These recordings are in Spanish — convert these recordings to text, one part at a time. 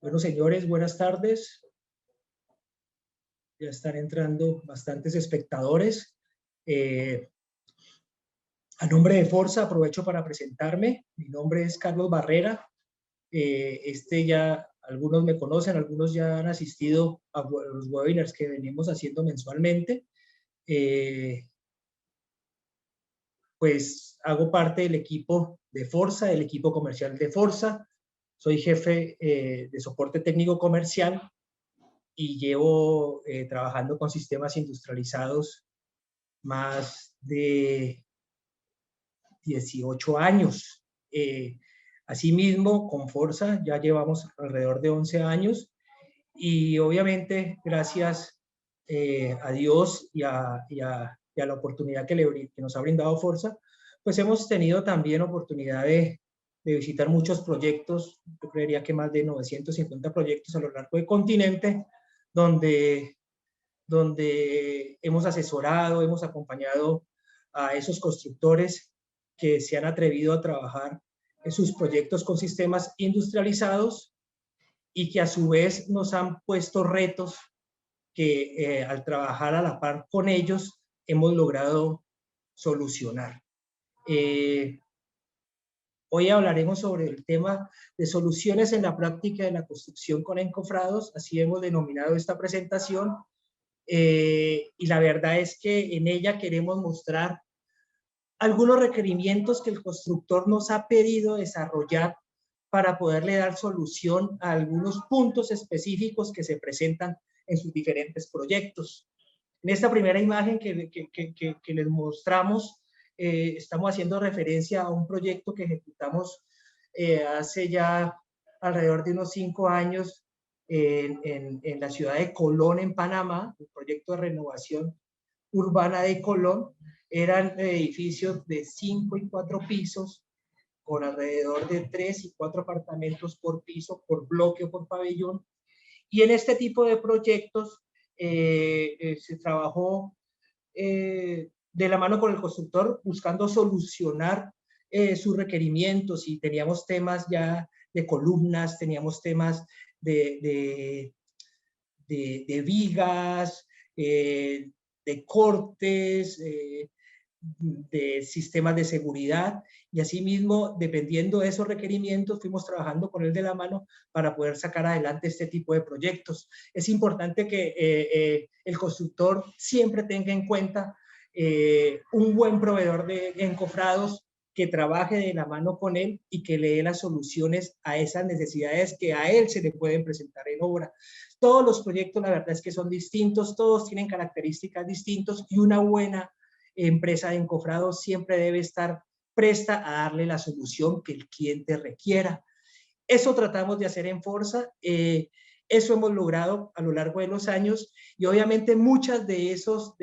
Bueno, señores, buenas tardes. Ya están entrando bastantes espectadores. A nombre de Forza, aprovecho para presentarme. Mi nombre es Carlos Barrera. Ya algunos me conocen, algunos ya han asistido a los webinars que venimos haciendo mensualmente. Pues hago parte del equipo de Forza, el equipo comercial de Forza. Soy jefe de soporte técnico comercial y llevo trabajando con sistemas industrializados más de 18 años. Asimismo, con Forza ya llevamos alrededor de 11 años y obviamente gracias a Dios y a la oportunidad que nos ha brindado Forza, pues hemos tenido también oportunidad de visitar muchos proyectos, yo creería que más de 950 proyectos a lo largo del continente, donde hemos asesorado, hemos acompañado a esos constructores que se han atrevido a trabajar en sus proyectos con sistemas industrializados y que a su vez nos han puesto retos que al trabajar a la par con ellos hemos logrado solucionar. Hoy hablaremos sobre el tema de soluciones en la práctica de la construcción con encofrados, así hemos denominado esta presentación. Y la verdad es que en ella queremos mostrar algunos requerimientos que el constructor nos ha pedido desarrollar para poderle dar solución a algunos puntos específicos que se presentan en sus diferentes proyectos. En esta primera imagen que les mostramos, estamos haciendo referencia a un proyecto que ejecutamos hace ya alrededor de unos 5 años en la ciudad de Colón, en Panamá, el proyecto de renovación urbana de Colón. Eran edificios de 5 y 4 pisos, con alrededor de 3 y 4 apartamentos por piso, por bloque o por pabellón. Y en este tipo de proyectos se trabajó de la mano con el constructor buscando solucionar sus requerimientos, y teníamos temas ya de columnas, teníamos temas de vigas, de cortes, de sistemas de seguridad, y asimismo, dependiendo de esos requerimientos, fuimos trabajando con él de la mano para poder sacar adelante este tipo de proyectos. Es importante que el constructor siempre tenga en cuenta un buen proveedor de encofrados que trabaje de la mano con él y que le dé las soluciones a esas necesidades que a él se le pueden presentar en obra. Todos los proyectos, la verdad es que son distintos, todos tienen características distintas, y una buena empresa de encofrados siempre debe estar presta a darle la solución que el cliente requiera. Eso tratamos de hacer en Forza, eso hemos logrado a lo largo de los años, y obviamente muchas de esos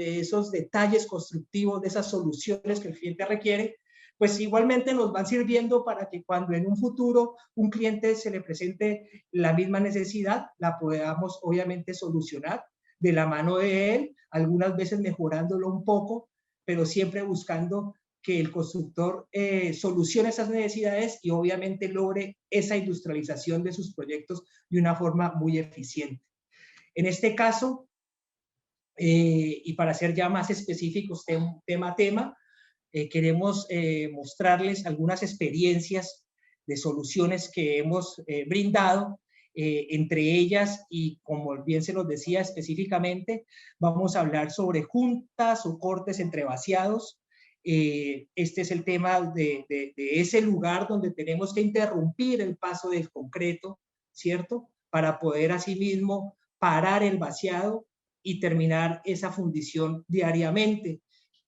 detalles constructivos, de esas soluciones que el cliente requiere, pues igualmente nos van sirviendo para que cuando en un futuro un cliente se le presente la misma necesidad, la podamos obviamente solucionar de la mano de él, algunas veces mejorándolo un poco, pero siempre buscando que el constructor solucione esas necesidades y obviamente logre esa industrialización de sus proyectos de una forma muy eficiente. En este caso, y para ser ya más específicos tema a tema, queremos mostrarles algunas experiencias de soluciones que hemos brindado, entre ellas, y como bien se los decía específicamente, vamos a hablar sobre juntas o cortes entre vaciados. Este es el tema de ese lugar donde tenemos que interrumpir el paso del concreto, ¿cierto? Para poder asimismo parar el vaciado y terminar esa fundición diariamente,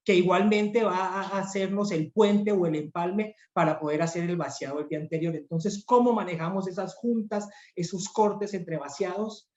que igualmente va a hacernos el puente o el empalme para poder hacer el vaciado el día anterior. Entonces, ¿cómo manejamos esas juntas, esos cortes entre vaciados?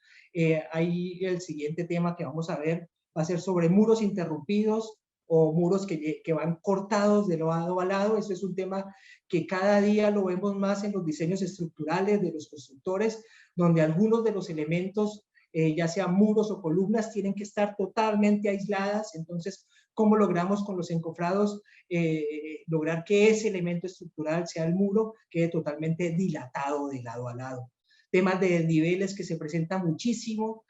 Ahí el siguiente tema que vamos a ver va a ser sobre muros interrumpidos o muros que van cortados de lado a lado. Eso es un tema que cada día lo vemos más en los diseños estructurales de los constructores, donde algunos de los elementos, ya sean muros o columnas, tienen que estar totalmente aisladas. Entonces, ¿cómo logramos con los encofrados lograr que ese elemento estructural, sea el muro, quede totalmente dilatado de lado a lado? temas de desniveles que se presentan muchísimo,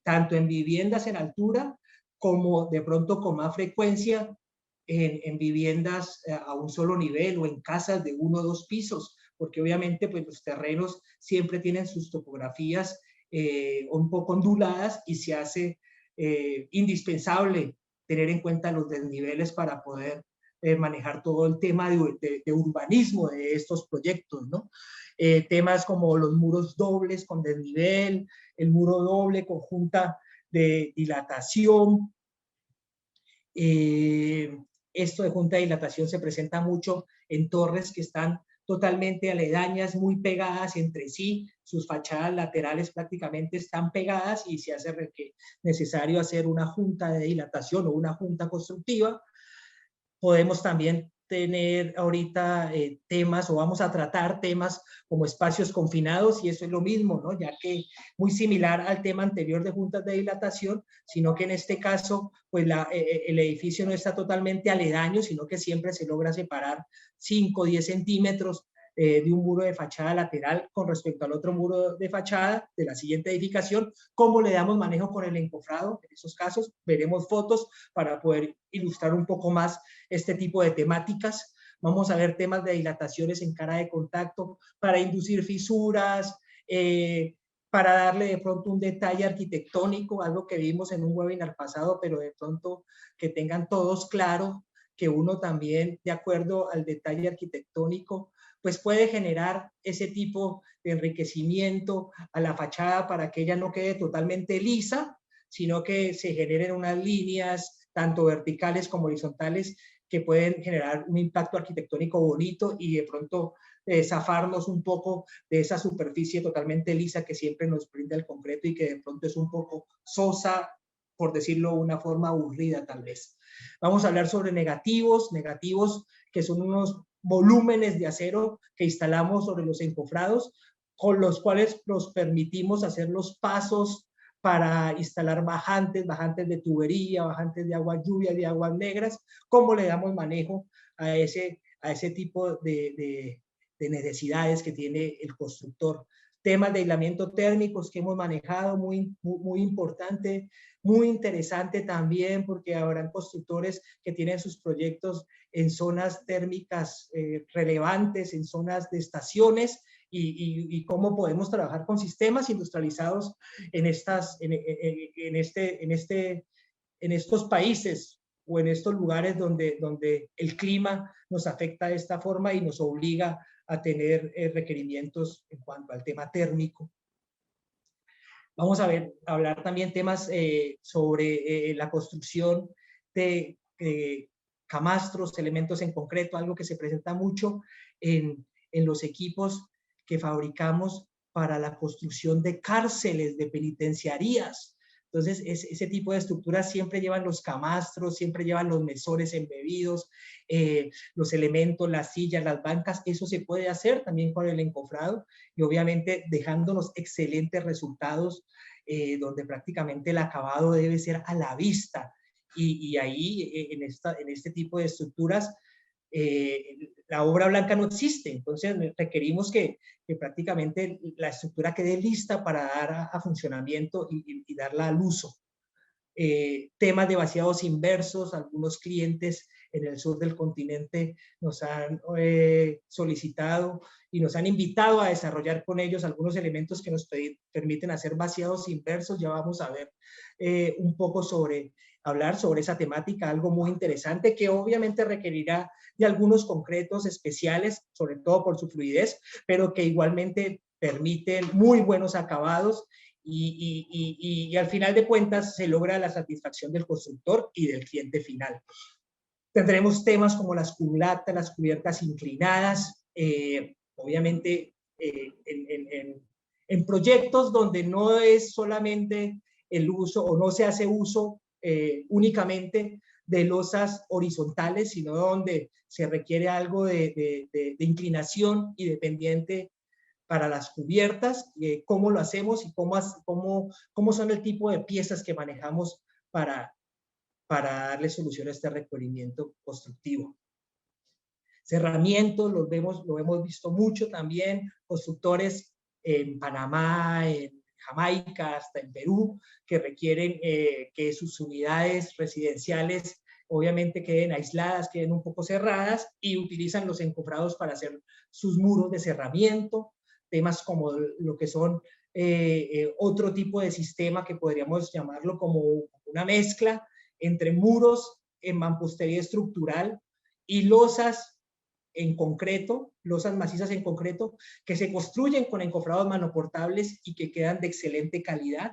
tanto en viviendas en altura como de pronto con más frecuencia en viviendas a un solo nivel o en casas de 1 o 2 pisos, porque obviamente pues, los terrenos siempre tienen sus topografías un poco onduladas y se hace indispensable tener en cuenta los desniveles para poder manejar todo el tema de urbanismo de estos proyectos, ¿no? Temas como los muros dobles con desnivel, el muro doble con junta de dilatación. Esto de junta de dilatación se presenta mucho en torres que están totalmente aledañas, muy pegadas entre sí, sus fachadas laterales prácticamente están pegadas y se hace necesario hacer una junta de dilatación o una junta constructiva. Podemos también tener ahorita temas o vamos a tratar temas como espacios confinados y eso es lo mismo, ¿no? Ya que muy similar al tema anterior de juntas de dilatación, sino que en este caso pues el edificio no está totalmente aledaño, sino que siempre se logra separar 5 o 10 centímetros de un muro de fachada lateral con respecto al otro muro de fachada de la siguiente edificación. ¿Cómo le damos manejo con el encofrado? En esos casos veremos fotos para poder ilustrar un poco más este tipo de temáticas. Vamos a ver temas de dilataciones en cara de contacto para inducir fisuras, para darle de pronto un detalle arquitectónico, algo que vimos en un webinar pasado, pero de pronto que tengan todos claro que uno también, de acuerdo al detalle arquitectónico, pues puede generar ese tipo de enriquecimiento a la fachada para que ella no quede totalmente lisa, sino que se generen unas líneas tanto verticales como horizontales que pueden generar un impacto arquitectónico bonito y de pronto zafarnos un poco de esa superficie totalmente lisa que siempre nos brinda el concreto y que de pronto es un poco sosa, por decirlo de una forma aburrida tal vez. Vamos a hablar sobre negativos que son unos volúmenes de acero que instalamos sobre los encofrados, con los cuales nos permitimos hacer los pasos para instalar bajantes de tubería, bajantes de agua lluvia, de aguas negras. ¿Cómo le damos manejo a ese tipo de necesidades que tiene el constructor? Temas de aislamiento térmicos que hemos manejado, muy importante, muy interesante también, porque habrán constructores que tienen sus proyectos en zonas térmicas relevantes, en zonas de estaciones, y cómo podemos trabajar con sistemas industrializados en estos países o en estos lugares donde el clima nos afecta de esta forma y nos obliga a tener requerimientos en cuanto al tema térmico. Vamos a hablar también temas sobre la construcción de camastros, elementos en concreto, algo que se presenta mucho en los equipos que fabricamos para la construcción de cárceles, de penitenciarías. Entonces, ese tipo de estructuras siempre llevan los camastros, siempre llevan los mesores embebidos, los elementos, las sillas, las bancas. Eso se puede hacer también con el encofrado y obviamente dejándonos excelentes resultados donde prácticamente el acabado debe ser a la vista. Y ahí, en este tipo de estructuras, la obra blanca no existe, entonces requerimos que prácticamente la estructura quede lista para dar a funcionamiento y darla al uso. Temas de vaciados inversos, algunos clientes en el sur del continente nos han solicitado y nos han invitado a desarrollar con ellos algunos elementos que nos permiten hacer vaciados inversos. Ya vamos a ver un poco hablar sobre esa temática, algo muy interesante que obviamente requerirá de algunos concretos especiales, sobre todo por su fluidez, pero que igualmente permiten muy buenos acabados y al final de cuentas se logra la satisfacción del constructor y del cliente final. Tendremos temas como las cubulatas, las cubiertas inclinadas, obviamente en proyectos donde no es solamente el uso o no se hace uso únicamente de losas horizontales, sino donde se requiere algo de inclinación y de pendiente para las cubiertas, cómo lo hacemos y cómo son el tipo de piezas que manejamos para darle solución a este requerimiento constructivo. Cerramientos, lo hemos visto mucho también, constructores en Panamá, en Jamaica, hasta en Perú, que requieren que sus unidades residenciales obviamente queden aisladas, queden un poco cerradas, y utilizan los encofrados para hacer sus muros de cerramiento, temas como lo que son otro tipo de sistema que podríamos llamarlo como una mezcla entre muros en mampostería estructural y losas en concreto, losas macizas en concreto, que se construyen con encofrados manoportables y que quedan de excelente calidad.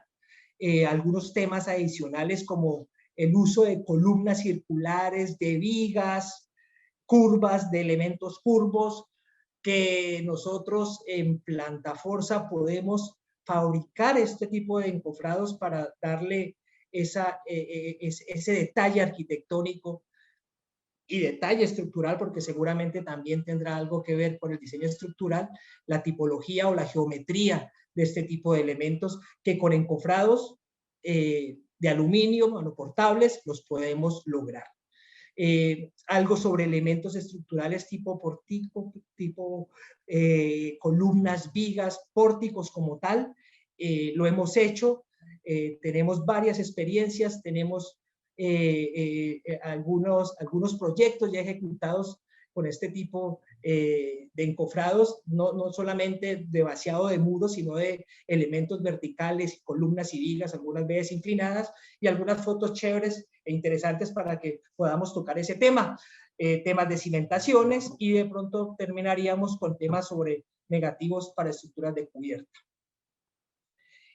Algunos temas adicionales como el uso de columnas circulares, de vigas, curvas, de elementos curvos, que nosotros en Planta Forza podemos fabricar este tipo de encofrados para darle ese detalle arquitectónico y detalle estructural, porque seguramente también tendrá algo que ver con el diseño estructural, la tipología o la geometría de este tipo de elementos que con encofrados de aluminio monoportables los podemos lograr. Algo sobre elementos estructurales tipo pórtico, tipo columnas, vigas, pórticos como tal, lo hemos hecho, tenemos varias experiencias, tenemos algunos proyectos ya ejecutados con este tipo de encofrados, no solamente de vaciado de muros, sino de elementos verticales, columnas y vigas, algunas veces inclinadas, y algunas fotos chéveres e interesantes para que podamos tocar ese tema. Temas de cimentaciones, y de pronto terminaríamos con temas sobre negativos para estructuras de cubierta.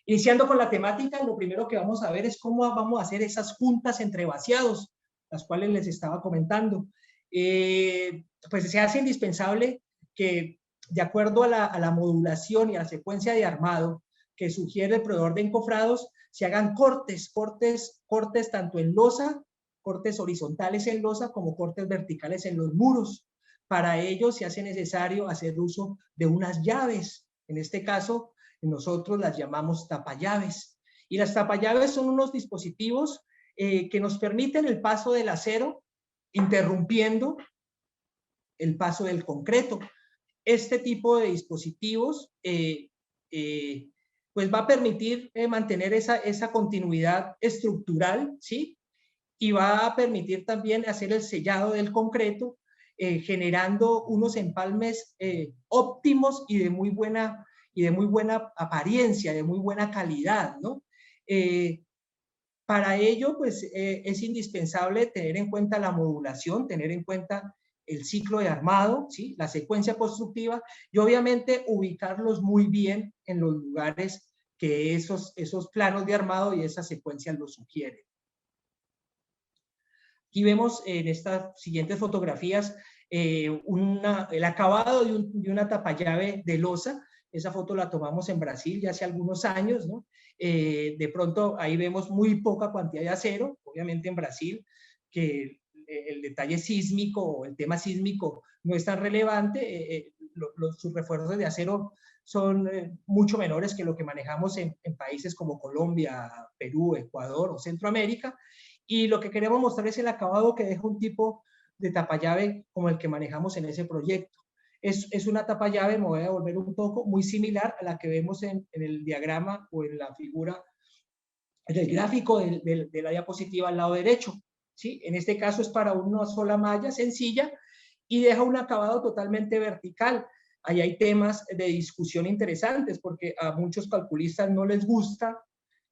Iniciando con la temática, lo primero que vamos a ver es cómo vamos a hacer esas juntas entre vaciados, las cuales les estaba comentando. Pues se hace indispensable que, de acuerdo a la modulación y a la secuencia de armado que sugiere el proveedor de encofrados, se hagan cortes tanto en losa, cortes horizontales en losa, como cortes verticales en los muros. Para ello se hace necesario hacer uso de unas llaves. En este caso, nosotros las llamamos tapallaves. Y las tapallaves son unos dispositivos que nos permiten el paso del acero, interrumpiendo el paso del concreto. Este tipo de dispositivos pues va a permitir mantener esa continuidad estructural, ¿sí? Y va a permitir también hacer el sellado del concreto, generando unos empalmes óptimos y de muy buena apariencia, de muy buena calidad, ¿no? Para ello, pues es indispensable tener en cuenta la modulación, tener en cuenta el ciclo de armado, ¿sí? La secuencia constructiva, y obviamente ubicarlos muy bien en los lugares que esos planos de armado y esas secuencias lo sugieren. Aquí vemos en estas siguientes fotografías el acabado de una tapallave de losa. Esa foto la tomamos en Brasil ya hace algunos años, ¿no? De pronto ahí vemos muy poca cantidad de acero, obviamente en Brasil, que el detalle sísmico o el tema sísmico no es tan relevante, sus refuerzos de acero son mucho menores que lo que manejamos en países como Colombia, Perú, Ecuador o Centroamérica, y lo que queremos mostrar es el acabado que deja un tipo de tapallave como el que manejamos en ese proyecto. Es una tapallave, me voy a volver un poco, muy similar a la que vemos en el diagrama o en la figura, en el gráfico de la diapositiva al lado derecho, ¿sí? En este caso es para una sola malla sencilla y deja un acabado totalmente vertical. Ahí hay temas de discusión interesantes porque a muchos calculistas no les gusta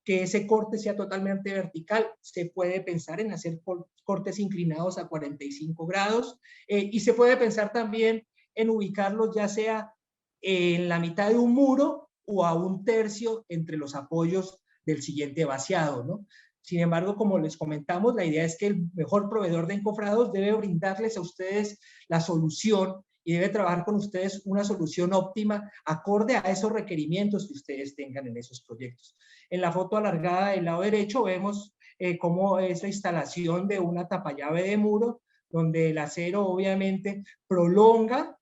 que ese corte sea totalmente vertical. Se puede pensar en hacer cortes inclinados a 45 grados y se puede pensar también en ubicarlos ya sea en la mitad de un muro o a un tercio entre los apoyos del siguiente vaciado, ¿no? Sin embargo, como les comentamos, la idea es que el mejor proveedor de encofrados debe brindarles a ustedes la solución y debe trabajar con ustedes una solución óptima acorde a esos requerimientos que ustedes tengan en esos proyectos. En la foto alargada del lado derecho vemos cómo es la instalación de una tapallave de muro, donde el acero obviamente prolonga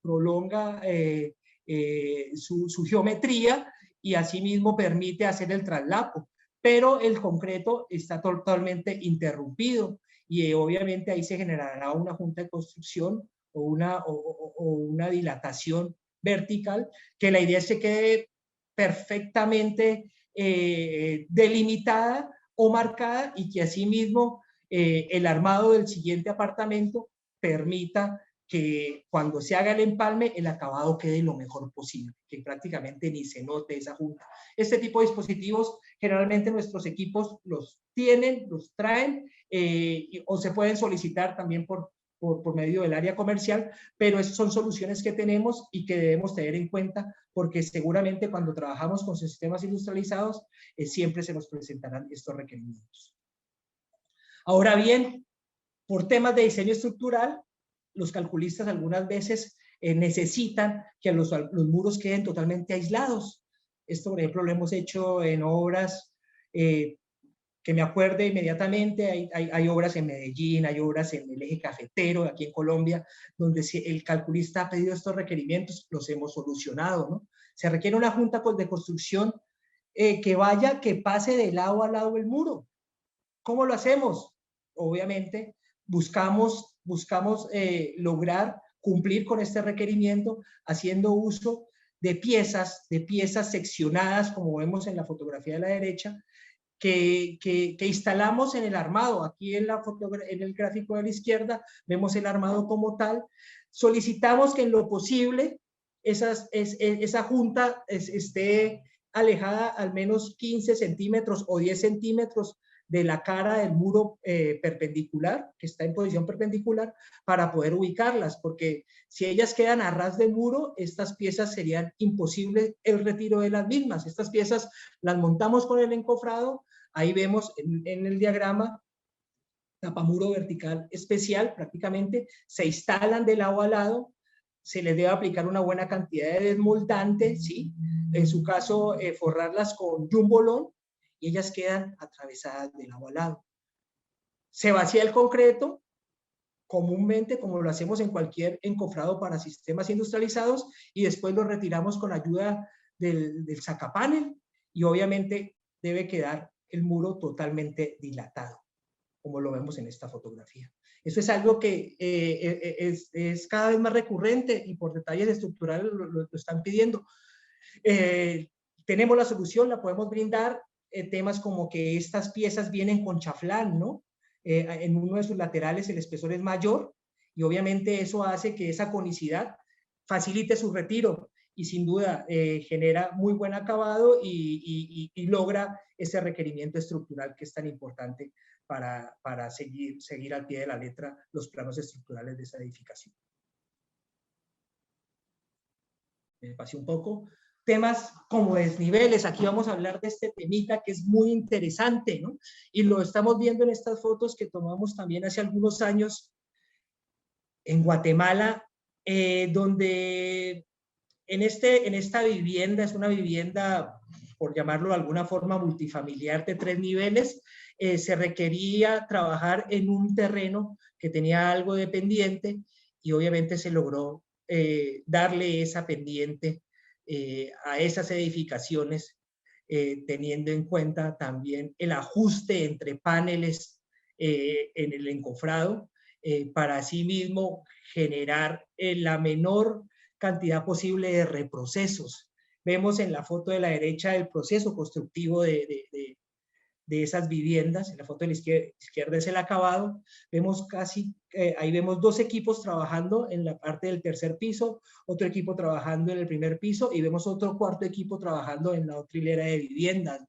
su geometría y asimismo permite hacer el traslapo, pero el concreto está totalmente interrumpido y obviamente ahí se generará una junta de construcción o una dilatación vertical, que la idea es que quede perfectamente delimitada o marcada, y que asimismo el armado del siguiente apartamento permita que cuando se haga el empalme el acabado quede lo mejor posible, que prácticamente ni se note esa junta. Este tipo de dispositivos generalmente nuestros equipos los tienen, los traen, o se pueden solicitar también por medio del área comercial, pero son soluciones que tenemos y que debemos tener en cuenta, porque seguramente cuando trabajamos con sistemas industrializados siempre se nos presentarán estos requerimientos. Ahora bien, por temas de diseño estructural, los calculistas algunas veces necesitan que los muros queden totalmente aislados. Esto, por ejemplo, lo hemos hecho en obras que me acuerde inmediatamente. Hay obras en Medellín, hay obras en el eje cafetero, aquí en Colombia, donde si el calculista ha pedido estos requerimientos, los hemos solucionado, ¿no? Se requiere una junta de construcción que pase de lado a lado el muro. ¿Cómo lo hacemos? Obviamente, buscamos lograr cumplir con este requerimiento haciendo uso de piezas seccionadas, como vemos en la fotografía de la derecha, que instalamos en el armado. Aquí en el gráfico de la izquierda vemos el armado como tal. Solicitamos que en lo posible esa junta esté alejada al menos 15 centímetros o 10 centímetros de la cara del muro perpendicular, que está en posición perpendicular, para poder ubicarlas, porque si ellas quedan a ras del muro, estas piezas serían imposible el retiro de las mismas. Estas piezas las montamos con el encofrado. Ahí vemos en el diagrama, tapamuro vertical especial, prácticamente se instalan de lado a lado, se les debe aplicar una buena cantidad de desmoldante, ¿sí? En su caso, forrarlas con jumbolón, y ellas quedan atravesadas de lado a lado. Se vacía el concreto, comúnmente, como lo hacemos en cualquier encofrado para sistemas industrializados, y después lo retiramos con ayuda del sacapanel, y obviamente debe quedar el muro totalmente dilatado, como lo vemos en esta fotografía. Eso es algo que es cada vez más recurrente, y por detalles estructurales lo están pidiendo. Tenemos la solución, la podemos brindar. Temas como que estas piezas vienen con chaflán, ¿no? En uno de sus laterales el espesor es mayor, y obviamente eso hace que esa conicidad facilite su retiro, y sin duda genera muy buen acabado y logra ese requerimiento estructural que es tan importante para seguir al pie de la letra los planos estructurales de esa edificación. Me pasé un poco. Temas como desniveles, aquí vamos a hablar de este temita que es muy interesante, ¿no? Y lo estamos viendo en estas fotos que tomamos también hace algunos años en Guatemala, donde en esta vivienda, es una vivienda, por llamarlo de alguna forma, multifamiliar de 3 niveles, se requería trabajar en un terreno que tenía algo de pendiente, y obviamente se logró darle esa pendiente a esas edificaciones, teniendo en cuenta también el ajuste entre paneles en el encofrado, para así mismo generar la menor cantidad posible de reprocesos. Vemos en la foto de la derecha el proceso constructivo de esas viviendas. En la foto de la izquierda es el acabado. Vemos ahí vemos 2 equipos trabajando en la parte del tercer piso, otro equipo trabajando en el primer piso, y vemos otro cuarto equipo trabajando en la otra hilera de viviendas.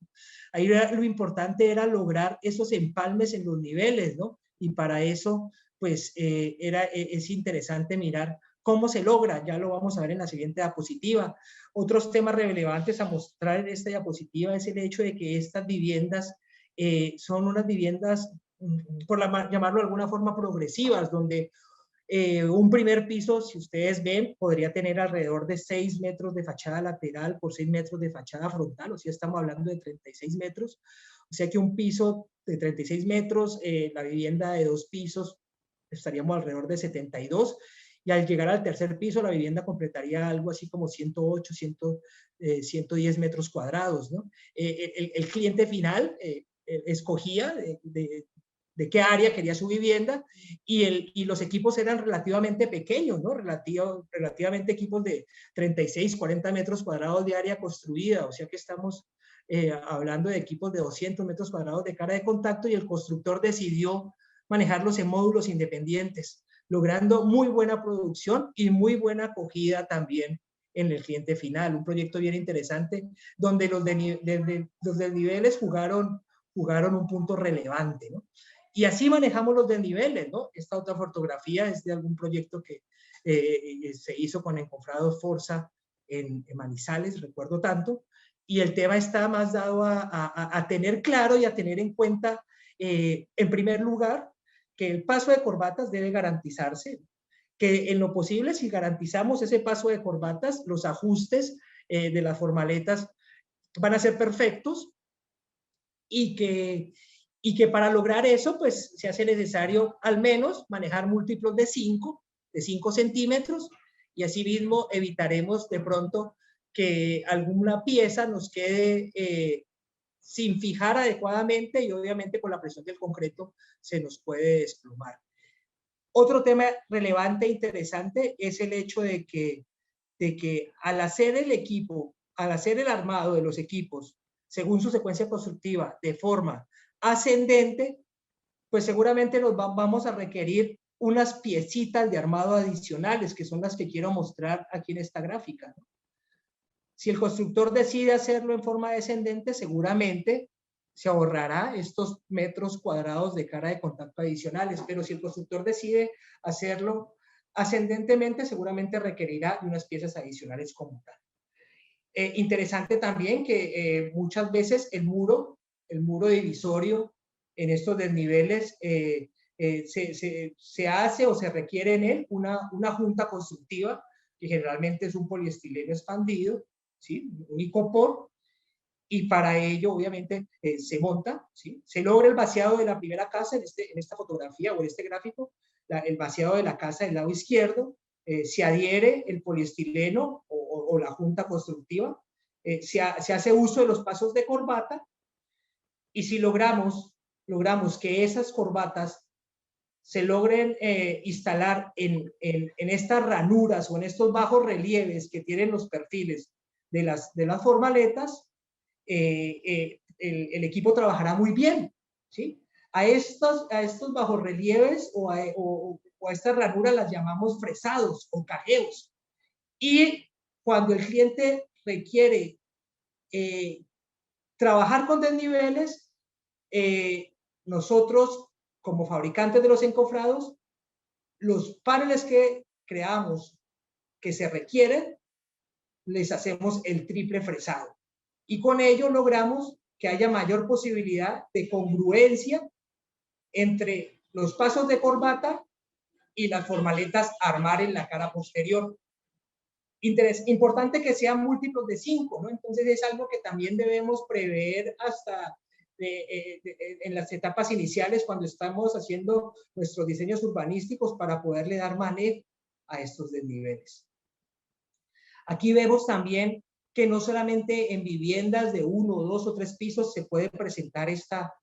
Ahí lo importante era lograr esos empalmes en los niveles, ¿no? Y para eso, pues, es interesante mirar cómo se logra. Ya lo vamos a ver en la siguiente diapositiva. Otros temas relevantes a mostrar en esta diapositiva es el hecho de que estas viviendas son unas viviendas, llamarlo de alguna forma, progresivas, donde un primer piso, si ustedes ven, podría tener alrededor de 6 metros de fachada lateral por 6 metros de fachada frontal, o sea, estamos hablando de 36 metros. O sea que un piso de 36 metros, la vivienda de 2 pisos, estaríamos alrededor de 72, y al llegar al tercer piso la vivienda completaría algo así como 108, 110 metros cuadrados, ¿no? El cliente final escogía de qué área quería su vivienda, y los equipos eran relativamente pequeños, ¿no? Relativamente equipos de 36, 40 metros cuadrados de área construida, o sea que estamos hablando de equipos de 200 metros cuadrados de cara de contacto, y el constructor decidió manejarlos en módulos independientes, logrando muy buena producción y muy buena acogida también en el cliente final. Un proyecto bien interesante donde los desniveles jugaron un punto relevante, ¿no? Y así manejamos los desniveles, ¿no? Esta otra fotografía es de algún proyecto que se hizo con Encofrados Forza en Manizales, recuerdo tanto, y el tema está más dado a tener claro y a tener en cuenta, en primer lugar, que el paso de corbatas debe garantizarse, que en lo posible, si garantizamos ese paso de corbatas, los ajustes de las formaletas van a ser perfectos, y que para lograr eso, pues se hace necesario al menos manejar múltiplos de 5 centímetros, y así mismo evitaremos de pronto que alguna pieza nos quede sin fijar adecuadamente, y obviamente con la presión del concreto se nos puede desplomar. Otro tema relevante e interesante es el hecho de que al hacer el armado de los equipos según su secuencia constructiva de forma ascendente, pues seguramente vamos a requerir unas piecitas de armado adicionales, que son las que quiero mostrar aquí en esta gráfica, ¿no? Si el constructor decide hacerlo en forma descendente, seguramente se ahorrará estos metros cuadrados de cara de contacto adicionales, pero si el constructor decide hacerlo ascendentemente, seguramente requerirá de unas piezas adicionales como tal. Interesante también que muchas veces el muro divisorio en estos desniveles se hace o se requiere en él una junta constructiva, que generalmente es un poliestileno expandido, ¿sí? Un icopor, y para ello obviamente se monta, ¿sí? Se logra el vaciado de la primera casa en esta fotografía o en este gráfico, el vaciado de la casa del lado izquierdo, se adhiere el poliestileno o la junta constructiva, se hace uso de los pasos de corbata, y si logramos que esas corbatas se logren instalar en estas ranuras o en estos bajos relieves que tienen los perfiles de las formaletas, el equipo trabajará muy bien, ¿sí? A estos bajorrelieves o a estas ranuras las llamamos fresados o cajeos. Y cuando el cliente requiere trabajar con desniveles, nosotros, como fabricantes de los encofrados, los paneles que creamos que se requieren, les hacemos el triple fresado. Y con ello logramos que haya mayor posibilidad de congruencia entre los pasos de corbata y las formaletas a armar en la cara posterior. Importante que sean múltiplos de 5, ¿no? Entonces es algo que también debemos prever hasta en las etapas iniciales, cuando estamos haciendo nuestros diseños urbanísticos, para poderle dar manejo a estos desniveles. Aquí vemos también que no solamente en viviendas de 1, 2 o 3 pisos se puede presentar esta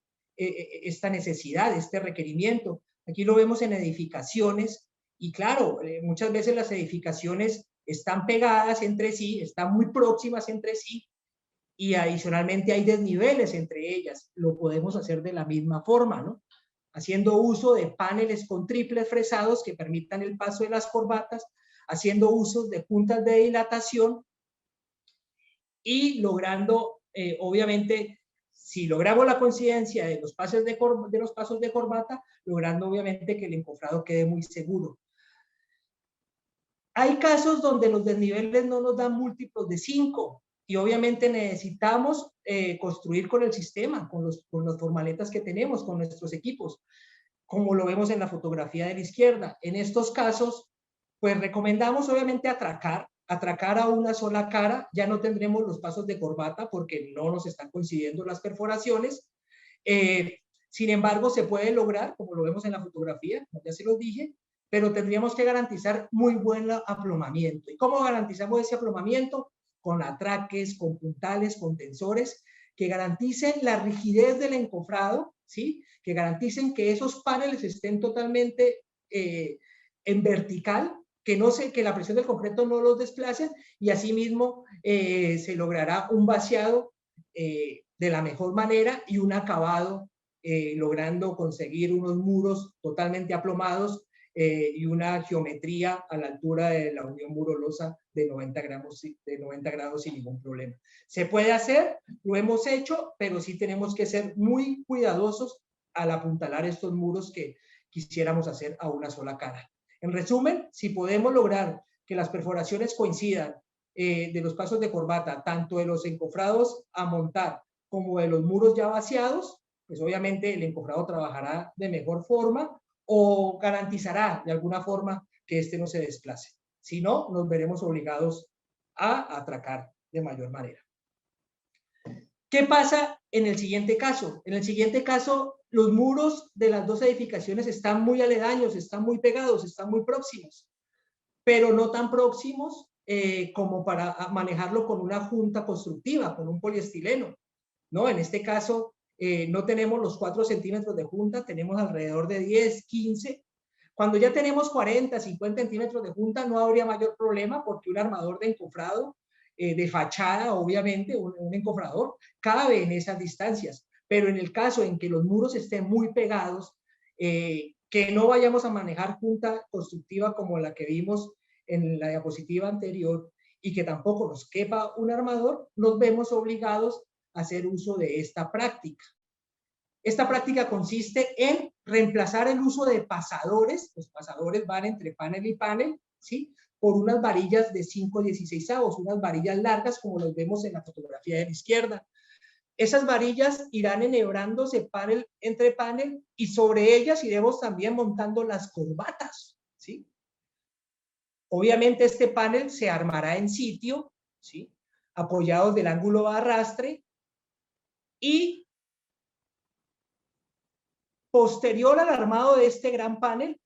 necesidad, este requerimiento. Aquí lo vemos en edificaciones, y claro, muchas veces las edificaciones están pegadas entre sí, están muy próximas entre sí, y adicionalmente hay desniveles entre ellas. Lo podemos hacer de la misma forma, ¿no? Haciendo uso de paneles con triples fresados que permitan el paso de las corbatas, haciendo uso de puntas de dilatación, y logrando, obviamente, si logramos la coincidencia de los pasos de corbata, logrando obviamente que el encofrado quede muy seguro. Hay casos donde los desniveles no nos dan múltiplos de 5, y obviamente necesitamos construir con el sistema, con las formaletas que tenemos, con nuestros equipos, como lo vemos en la fotografía de la izquierda. En estos casos, pues recomendamos obviamente atracar a una sola cara. Ya no tendremos los pasos de corbata porque no nos están coincidiendo las perforaciones. Sin embargo, se puede lograr, como lo vemos en la fotografía, como ya se los dije, pero tendríamos que garantizar muy buen aplomamiento. ¿Y cómo garantizamos ese aplomamiento? Con atraques, con puntales, con tensores, que garanticen la rigidez del encofrado ¿sí? Que garanticen que esos paneles estén totalmente en vertical, que la presión del concreto no los desplace, y asimismo se logrará un vaciado de la mejor manera y un acabado, logrando conseguir unos muros totalmente aplomados y una geometría a la altura de la unión muro-losa de 90 grados sin ningún problema. Se puede hacer, lo hemos hecho, pero sí tenemos que ser muy cuidadosos al apuntalar estos muros que quisiéramos hacer a una sola cara. En resumen, si podemos lograr que las perforaciones coincidan de los pasos de corbata, tanto de los encofrados a montar como de los muros ya vaciados, pues obviamente el encofrado trabajará de mejor forma o garantizará de alguna forma que este no se desplace. Si no, nos veremos obligados a atracar de mayor manera. ¿Qué pasa en el siguiente caso? En el siguiente caso, los muros de las dos edificaciones están muy aledaños, están muy pegados, están muy próximos, pero no tan próximos como para manejarlo con una junta constructiva, con un poliestileno, ¿no? En este caso, no tenemos los 4 centímetros de junta, tenemos alrededor de 10, 15. Cuando ya tenemos 40, 50 centímetros de junta, no habría mayor problema porque un armador de encofrado, de fachada, obviamente, un encofrador, cabe en esas distancias. Pero en el caso en que los muros estén muy pegados, que no vayamos a manejar junta constructiva como la que vimos en la diapositiva anterior y que tampoco nos quepa un armador, nos vemos obligados a hacer uso de esta práctica. Esta práctica consiste en reemplazar el uso de pasadores, los pasadores van entre panel y panel, ¿sí? Por unas varillas de 5/16, unas varillas largas como los vemos en la fotografía de la izquierda. Esas varillas irán enhebrándose panel entre panel y sobre ellas iremos también montando las corbatas, ¿sí? Obviamente este panel se armará en sitio, ¿sí? Apoyados del ángulo de arrastre, y posterior al armado de este gran panel,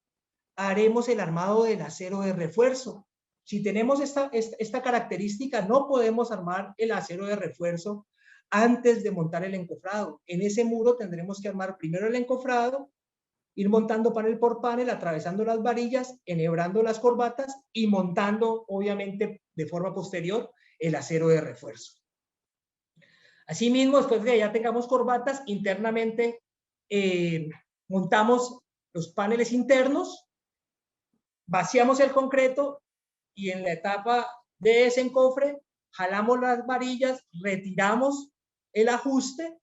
haremos el armado del acero de refuerzo. Si tenemos esta característica, no podemos armar el acero de refuerzo antes de montar el encofrado. En ese muro tendremos que armar primero el encofrado, ir montando panel por panel, atravesando las varillas, enhebrando las corbatas y montando, obviamente, de forma posterior, el acero de refuerzo. Asimismo, después de que ya tengamos corbatas, internamente montamos los paneles internos, vaciamos el concreto y en la etapa de desencofre jalamos las varillas, retiramos el ajuste,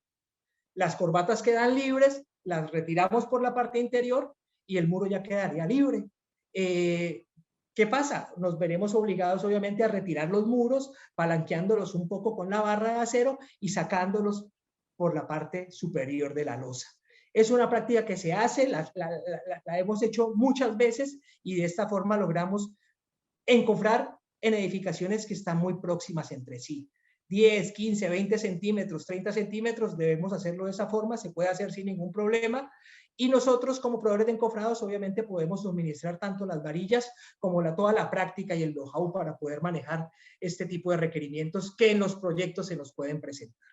las corbatas quedan libres, las retiramos por la parte interior y el muro ya quedaría libre. ¿Qué pasa? Nos veremos obligados obviamente a retirar los muros, palanqueándolos un poco con la barra de acero y sacándolos por la parte superior de la losa. Es una práctica que se hace, la hemos hecho muchas veces y de esta forma logramos encofrar en edificaciones que están muy próximas entre sí. 10, 15, 20 centímetros, 30 centímetros, debemos hacerlo de esa forma, se puede hacer sin ningún problema. Y nosotros como proveedores de encofrados obviamente podemos suministrar tanto las varillas como toda la práctica y el know-how para poder manejar este tipo de requerimientos que en los proyectos se nos pueden presentar.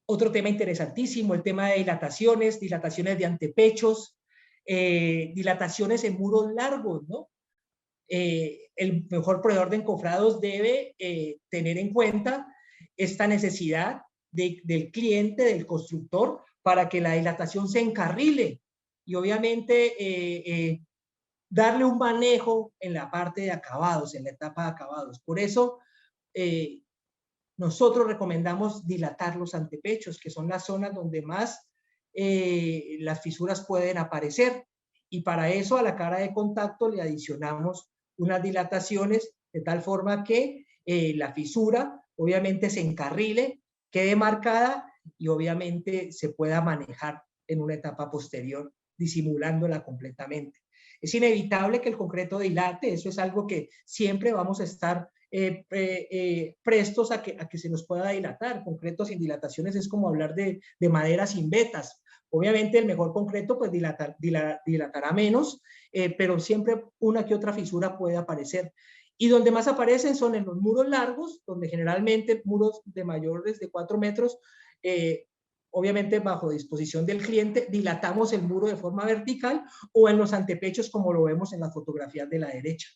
Otro tema interesantísimo, el tema de dilataciones de antepechos, dilataciones en muros largos, ¿no? El mejor proveedor de encofrados debe tener en cuenta esta necesidad del cliente, del constructor, para que la dilatación se encarrile y obviamente darle un manejo en la parte de acabados, en la etapa de acabados. Por eso nosotros recomendamos dilatar los antepechos, que son las zonas donde más las fisuras pueden aparecer. Y para eso a la cara de contacto le adicionamos unas dilataciones de tal forma que la fisura obviamente se encarrile, quede marcada y obviamente se pueda manejar en una etapa posterior, disimulándola completamente. Es inevitable que el concreto dilate, eso es algo que siempre vamos a estar prestos a que se nos pueda dilatar. Concreto sin dilataciones es como hablar de madera sin vetas. Obviamente el mejor concreto pues dilatará menos, pero siempre una que otra fisura puede aparecer. Y donde más aparecen son en los muros largos, donde generalmente muros de mayores de 4 metros obviamente bajo disposición del cliente, dilatamos el muro de forma vertical o en los antepechos como lo vemos en las fotografías de la derecha.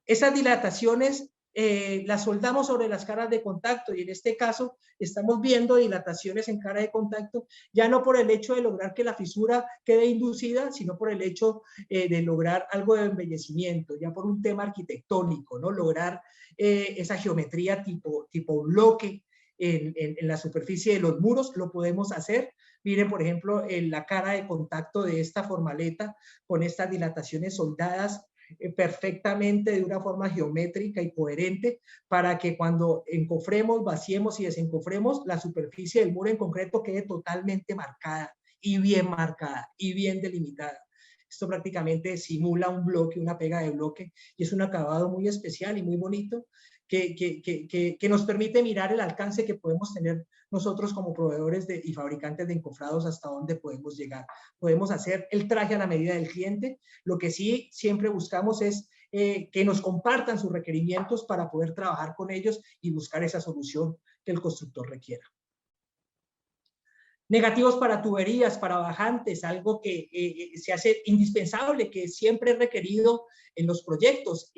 Esas dilataciones las soldamos sobre las caras de contacto y en este caso estamos viendo dilataciones en cara de contacto, ya no por el hecho de lograr que la fisura quede inducida, sino por el hecho de lograr algo de embellecimiento, ya por un tema arquitectónico, ¿no? Lograr esa geometría tipo bloque en la superficie de los muros, lo podemos hacer. Miren, por ejemplo, en la cara de contacto de esta formaleta con estas dilataciones soldadas perfectamente de una forma geométrica y coherente para que cuando encofremos, vaciemos y desencofremos, la superficie del muro en concreto quede totalmente marcada y bien delimitada. Esto prácticamente simula un bloque, una pega de bloque, y es un acabado muy especial y muy bonito que nos permite mirar el alcance que podemos tener nosotros como proveedores y fabricantes de encofrados, hasta dónde podemos llegar. Podemos hacer el traje a la medida del cliente. Lo que sí siempre buscamos es que nos compartan sus requerimientos para poder trabajar con ellos y buscar esa solución que el constructor requiera. Negativos para tuberías, para bajantes, algo que se hace indispensable, que siempre es requerido en los proyectos.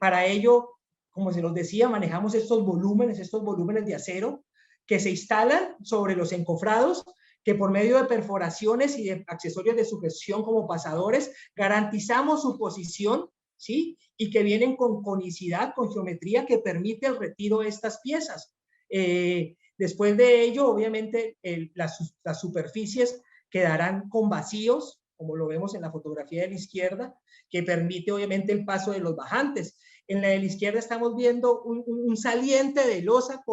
Para ello, como se los decía, manejamos estos volúmenes de acero que se instalan sobre los encofrados, que por medio de perforaciones y de accesorios de sujeción como pasadores, garantizamos su posición, ¿sí? Y que vienen con conicidad, con geometría que permite el retiro de estas piezas. Después de ello, obviamente, las superficies quedarán con vacíos, como lo vemos en la fotografía de la izquierda, que permite obviamente el paso de los bajantes. En la de la izquierda estamos viendo un saliente de losa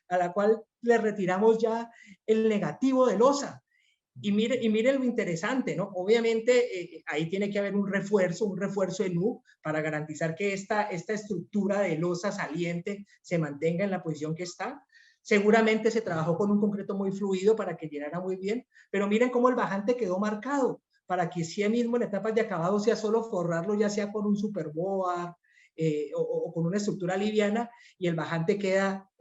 a la cual le retiramos ya el negativo de losa. Y mire lo interesante, ¿no? Obviamente ahí tiene que haber un refuerzo en U para garantizar que esta estructura de losa saliente se mantenga en la posición que está. Seguramente se trabajó con un concreto muy fluido para que llenara muy bien, pero miren cómo el bajante quedó marcado, para que sí mismo en etapas de acabado sea solo forrarlo, ya sea con un superboard o con una estructura liviana, y el bajante queda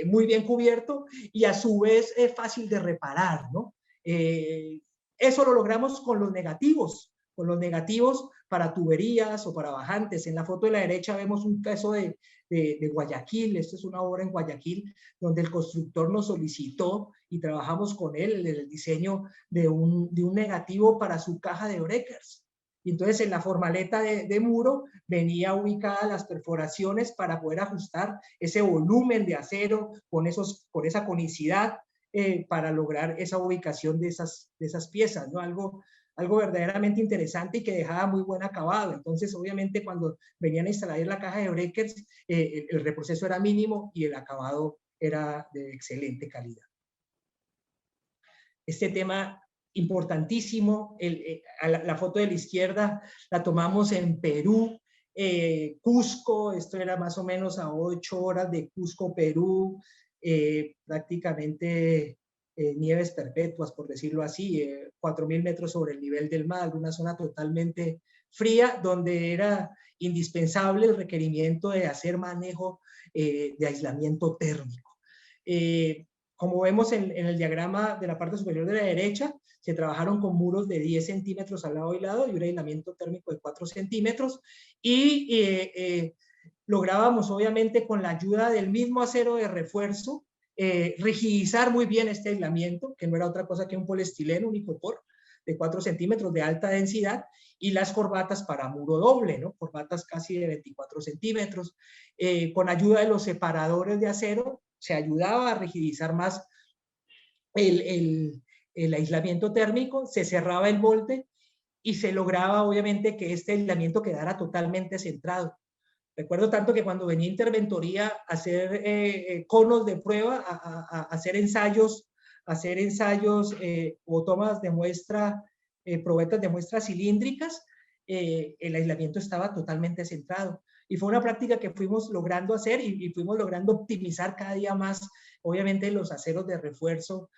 muy bien cubierto y a su vez es fácil de reparar, ¿no? Eso lo logramos con los negativos para tuberías o para bajantes. En la foto de la derecha vemos un caso de Guayaquil. Esto es una obra en Guayaquil donde el constructor nos solicitó y trabajamos con él en el diseño de un negativo para su caja de breakers. Y entonces en la formaleta de muro venía ubicada las perforaciones para poder ajustar ese volumen de acero con esa conicidad para lograr esa ubicación de esas piezas, ¿no? Algo verdaderamente interesante y que dejaba muy buen acabado. Entonces, obviamente, cuando venían a instalar la caja de breakers, el reproceso era mínimo y el acabado era de excelente calidad. Este tema importantísimo, la foto de la izquierda la tomamos en Perú, Cusco. Esto era más o menos a 8 horas de Cusco, Perú, prácticamente nieves perpetuas, por decirlo así, 4.000 metros sobre el nivel del mar, una zona totalmente fría, donde era indispensable el requerimiento de hacer manejo de aislamiento térmico. Como vemos en el diagrama de la parte superior de la derecha, se trabajaron con muros de 10 centímetros al lado y lado y un aislamiento térmico de 4 centímetros, y lográbamos obviamente con la ayuda del mismo acero de refuerzo rigidizar muy bien este aislamiento, que no era otra cosa que un poliestileno, un icopor de 4 centímetros de alta densidad, y las corbatas para muro doble, ¿no? Corbatas casi de 24 centímetros. Con ayuda de los separadores de acero se ayudaba a rigidizar más el aislamiento térmico, se cerraba el molde y se lograba obviamente que este aislamiento quedara totalmente centrado. Recuerdo tanto que cuando venía Interventoría a hacer conos de prueba, a hacer ensayos o tomas de muestra, probetas de muestras cilíndricas, el aislamiento estaba totalmente centrado. Y fue una práctica que fuimos logrando hacer y fuimos logrando optimizar cada día más. Obviamente los aceros de refuerzo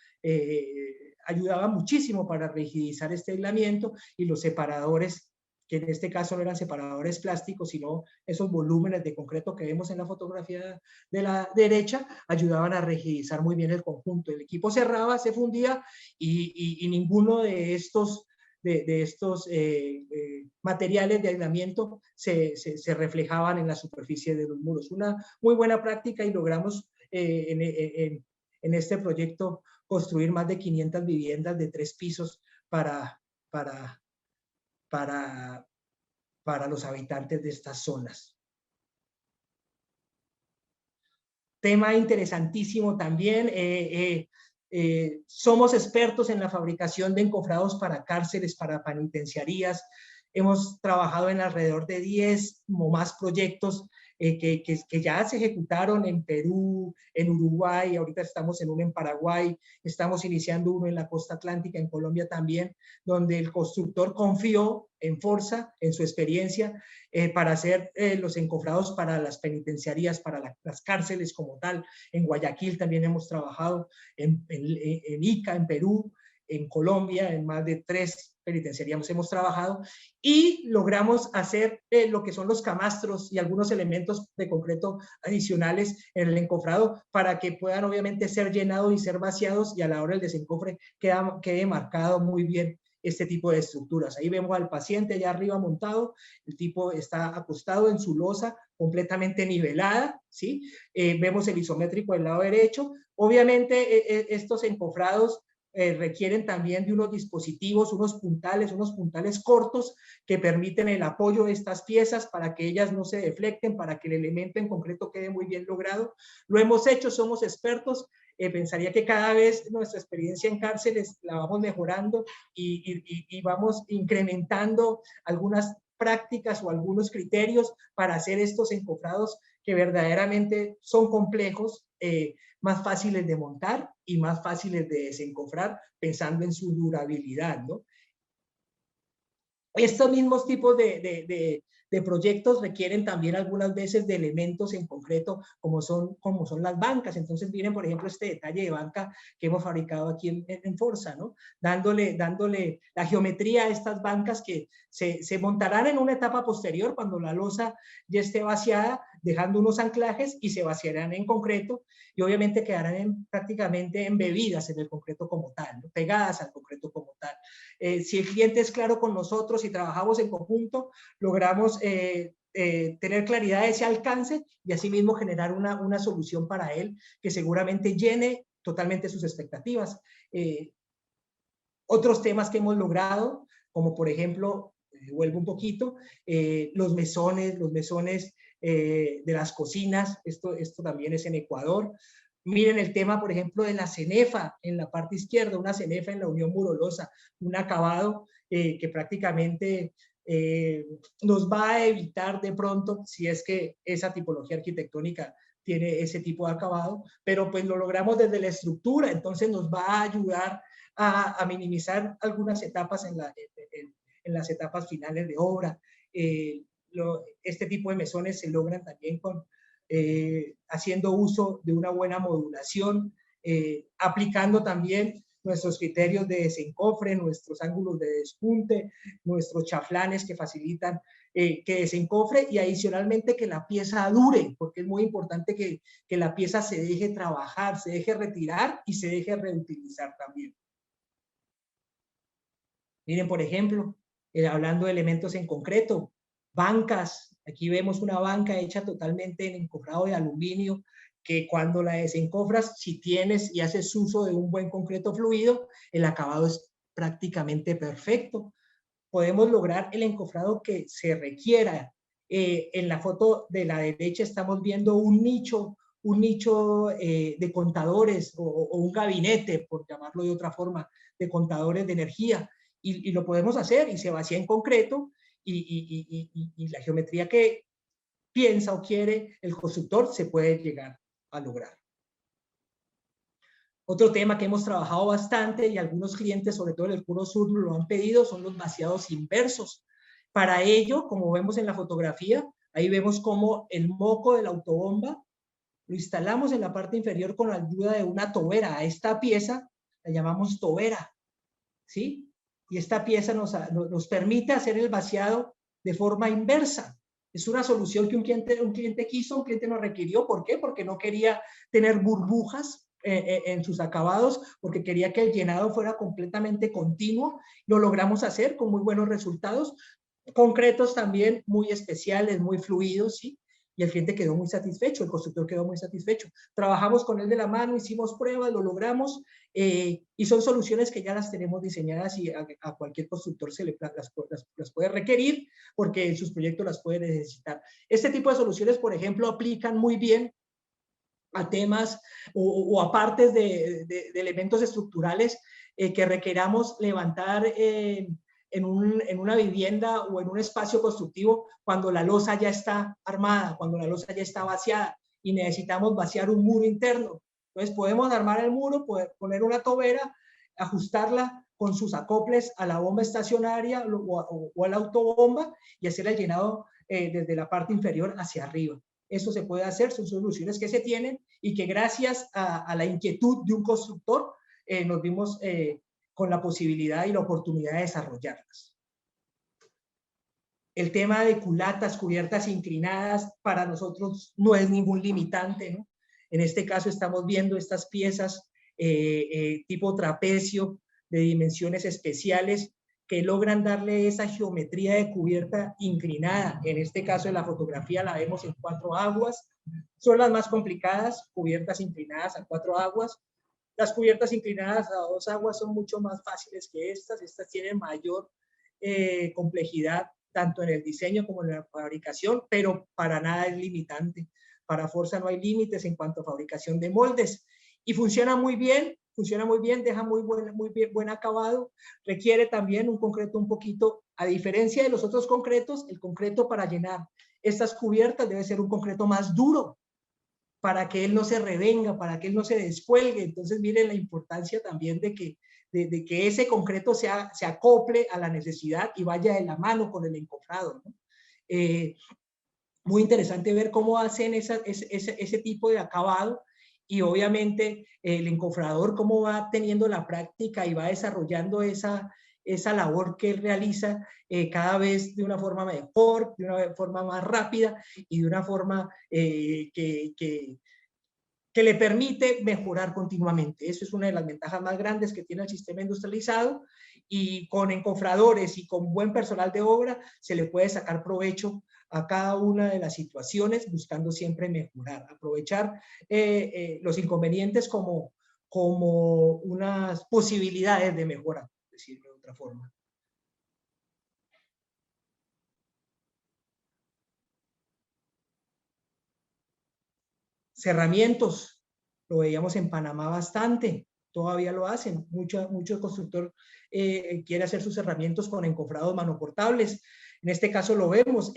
ayudaban muchísimo para rigidizar este aislamiento, y los separadores que en este caso no eran separadores plásticos, sino esos volúmenes de concreto que vemos en la fotografía de la derecha, ayudaban a rigidizar muy bien el conjunto. El equipo cerraba, se fundía y ninguno de estos materiales de aislamiento se reflejaban en la superficie de los muros. Una muy buena práctica y logramos en este proyecto construir más de 500 viviendas de 3 pisos para los habitantes de estas zonas. Tema interesantísimo también, somos expertos en la fabricación de encofrados para cárceles, para penitenciarías. Hemos trabajado en alrededor de 10 o más proyectos que ya se ejecutaron en Perú, en Uruguay, ahorita estamos en uno en Paraguay, estamos iniciando uno en la costa atlántica, en Colombia también, donde el constructor confió en Forza, en su experiencia, para hacer los encofrados para las penitenciarías, para las cárceles como tal. En Guayaquil también hemos trabajado, en Ica, en Perú, en Colombia, en más de 3 penitenciarías hemos trabajado y logramos hacer lo que son los camastros y algunos elementos de concreto adicionales en el encofrado para que puedan obviamente ser llenados y ser vaciados y a la hora del desencofre quede marcado muy bien este tipo de estructuras. Ahí vemos al paciente allá arriba montado, el tipo está acostado en su losa completamente nivelada, ¿sí? Vemos el isométrico del lado derecho. Obviamente estos encofrados requieren también de unos dispositivos, unos puntales cortos que permiten el apoyo de estas piezas para que ellas no se deflecten, para que el elemento en concreto quede muy bien logrado. Lo hemos hecho, somos expertos. Pensaría que cada vez nuestra experiencia en cárceles la vamos mejorando y vamos incrementando algunas prácticas o algunos criterios para hacer estos encofrados que verdaderamente son complejos, más fáciles de montar y más fáciles de desencofrar pensando en su durabilidad, ¿no? Estos mismos tipos de proyectos requieren también algunas veces de elementos en concreto como son las bancas. Entonces miren, por ejemplo, este detalle de banca que hemos fabricado aquí en Forza, ¿no? Dándole la geometría a estas bancas que se montarán en una etapa posterior cuando la losa ya esté vaciada, dejando unos anclajes y se vaciarán en concreto y obviamente quedarán prácticamente embebidas en el concreto como tal, ¿no? Pegadas al concreto como tal. Si el cliente es claro con nosotros y trabajamos en conjunto, logramos tener claridad de ese alcance y asimismo generar una solución para él que seguramente llene totalmente sus expectativas. Otros temas que hemos logrado, como por ejemplo, vuelvo un poquito, los mesones de las cocinas, esto también es en Ecuador. Miren el tema, por ejemplo, de la cenefa en la parte izquierda, una cenefa en la unión murolosa, un acabado que prácticamente nos va a evitar de pronto, si es que esa tipología arquitectónica tiene ese tipo de acabado, pero pues lo logramos desde la estructura, entonces nos va a ayudar a minimizar algunas etapas en las etapas finales de obra. Este tipo de mesones se logran también haciendo uso de una buena modulación, aplicando también nuestros criterios de desencofre, nuestros ángulos de despunte, nuestros chaflanes que facilitan que desencofre y adicionalmente que la pieza dure, porque es muy importante que la pieza se deje trabajar, se deje retirar y se deje reutilizar también. Miren, por ejemplo, hablando de elementos en concreto, bancas. Aquí vemos una banca hecha totalmente en encofrado de aluminio, que cuando la desencofras, si tienes y haces uso de un buen concreto fluido, el acabado es prácticamente perfecto. Podemos lograr el encofrado que se requiera. En la foto de la derecha estamos viendo un nicho de contadores o un gabinete, por llamarlo de otra forma, de contadores de energía. Y lo podemos hacer y se vacía en concreto y la geometría que piensa o quiere el constructor se puede llegar a lograr. Otro tema que hemos trabajado bastante y algunos clientes, sobre todo en el Cono Sur, lo han pedido, son los vaciados inversos. Para ello, como vemos en la fotografía, ahí vemos cómo el moco de la autobomba lo instalamos en la parte inferior con la ayuda de una tobera. A esta pieza la llamamos tobera, ¿sí? Y esta pieza nos permite hacer el vaciado de forma inversa. Es una solución que un cliente quiso, un cliente nos requirió. ¿Por qué? Porque no quería tener burbujas en sus acabados, porque quería que el llenado fuera completamente continuo. Lo logramos hacer con muy buenos resultados, concretos también muy especiales, muy fluidos, ¿sí? Y el cliente quedó muy satisfecho, el constructor quedó muy satisfecho. Trabajamos con él de la mano, hicimos pruebas, lo logramos, y son soluciones que ya las tenemos diseñadas y a cualquier constructor las puede requerir, porque en sus proyectos las puede necesitar. Este tipo de soluciones, por ejemplo, aplican muy bien a temas o a partes de elementos estructurales que requeramos levantar en una vivienda o en un espacio constructivo cuando la losa ya está armada, cuando la losa ya está vaciada y necesitamos vaciar un muro interno. Entonces podemos armar el muro, poner una tobera, ajustarla con sus acoples a la bomba estacionaria o a la autobomba y hacer el llenado desde la parte inferior hacia arriba. Eso se puede hacer, son soluciones que se tienen y que gracias a la inquietud de un constructor nos vimos con la posibilidad y la oportunidad de desarrollarlas. El tema de culatas, cubiertas inclinadas, para nosotros no es ningún limitante, ¿no? En este caso estamos viendo estas piezas tipo trapecio de dimensiones especiales que logran darle esa geometría de cubierta inclinada. En este caso, en la fotografía la vemos en 4 aguas. Son las más complicadas, cubiertas inclinadas a 4 aguas. Las cubiertas inclinadas a 2 aguas son mucho más fáciles que estas. Estas tienen mayor complejidad, tanto en el diseño como en la fabricación, pero para nada es limitante. Para Forza no hay límites en cuanto a fabricación de moldes. Y funciona muy bien, deja muy buen acabado. Requiere también un concreto un poquito, a diferencia de los otros concretos, el concreto para llenar estas cubiertas debe ser un concreto más duro, para que él no se revenga, para que él no se descuelgue. Entonces miren la importancia también de que ese concreto se acople a la necesidad y vaya de la mano con el encofrado, ¿no? Muy interesante ver cómo hacen ese tipo de acabado, y obviamente el encofrador cómo va teniendo la práctica y va desarrollando esa labor que él realiza cada vez de una forma mejor, de una forma más rápida y de una forma que le permite mejorar continuamente. Eso es una de las ventajas más grandes que tiene el sistema industrializado, y con encofradores y con buen personal de obra se le puede sacar provecho a cada una de las situaciones, buscando siempre mejorar, aprovechar los inconvenientes como unas posibilidades de mejora, por decirlo de otra forma. Cerramientos, lo veíamos en Panamá bastante, todavía lo hacen, mucho constructor quiere hacer sus cerramientos con encofrados manoportables. En este caso lo vemos.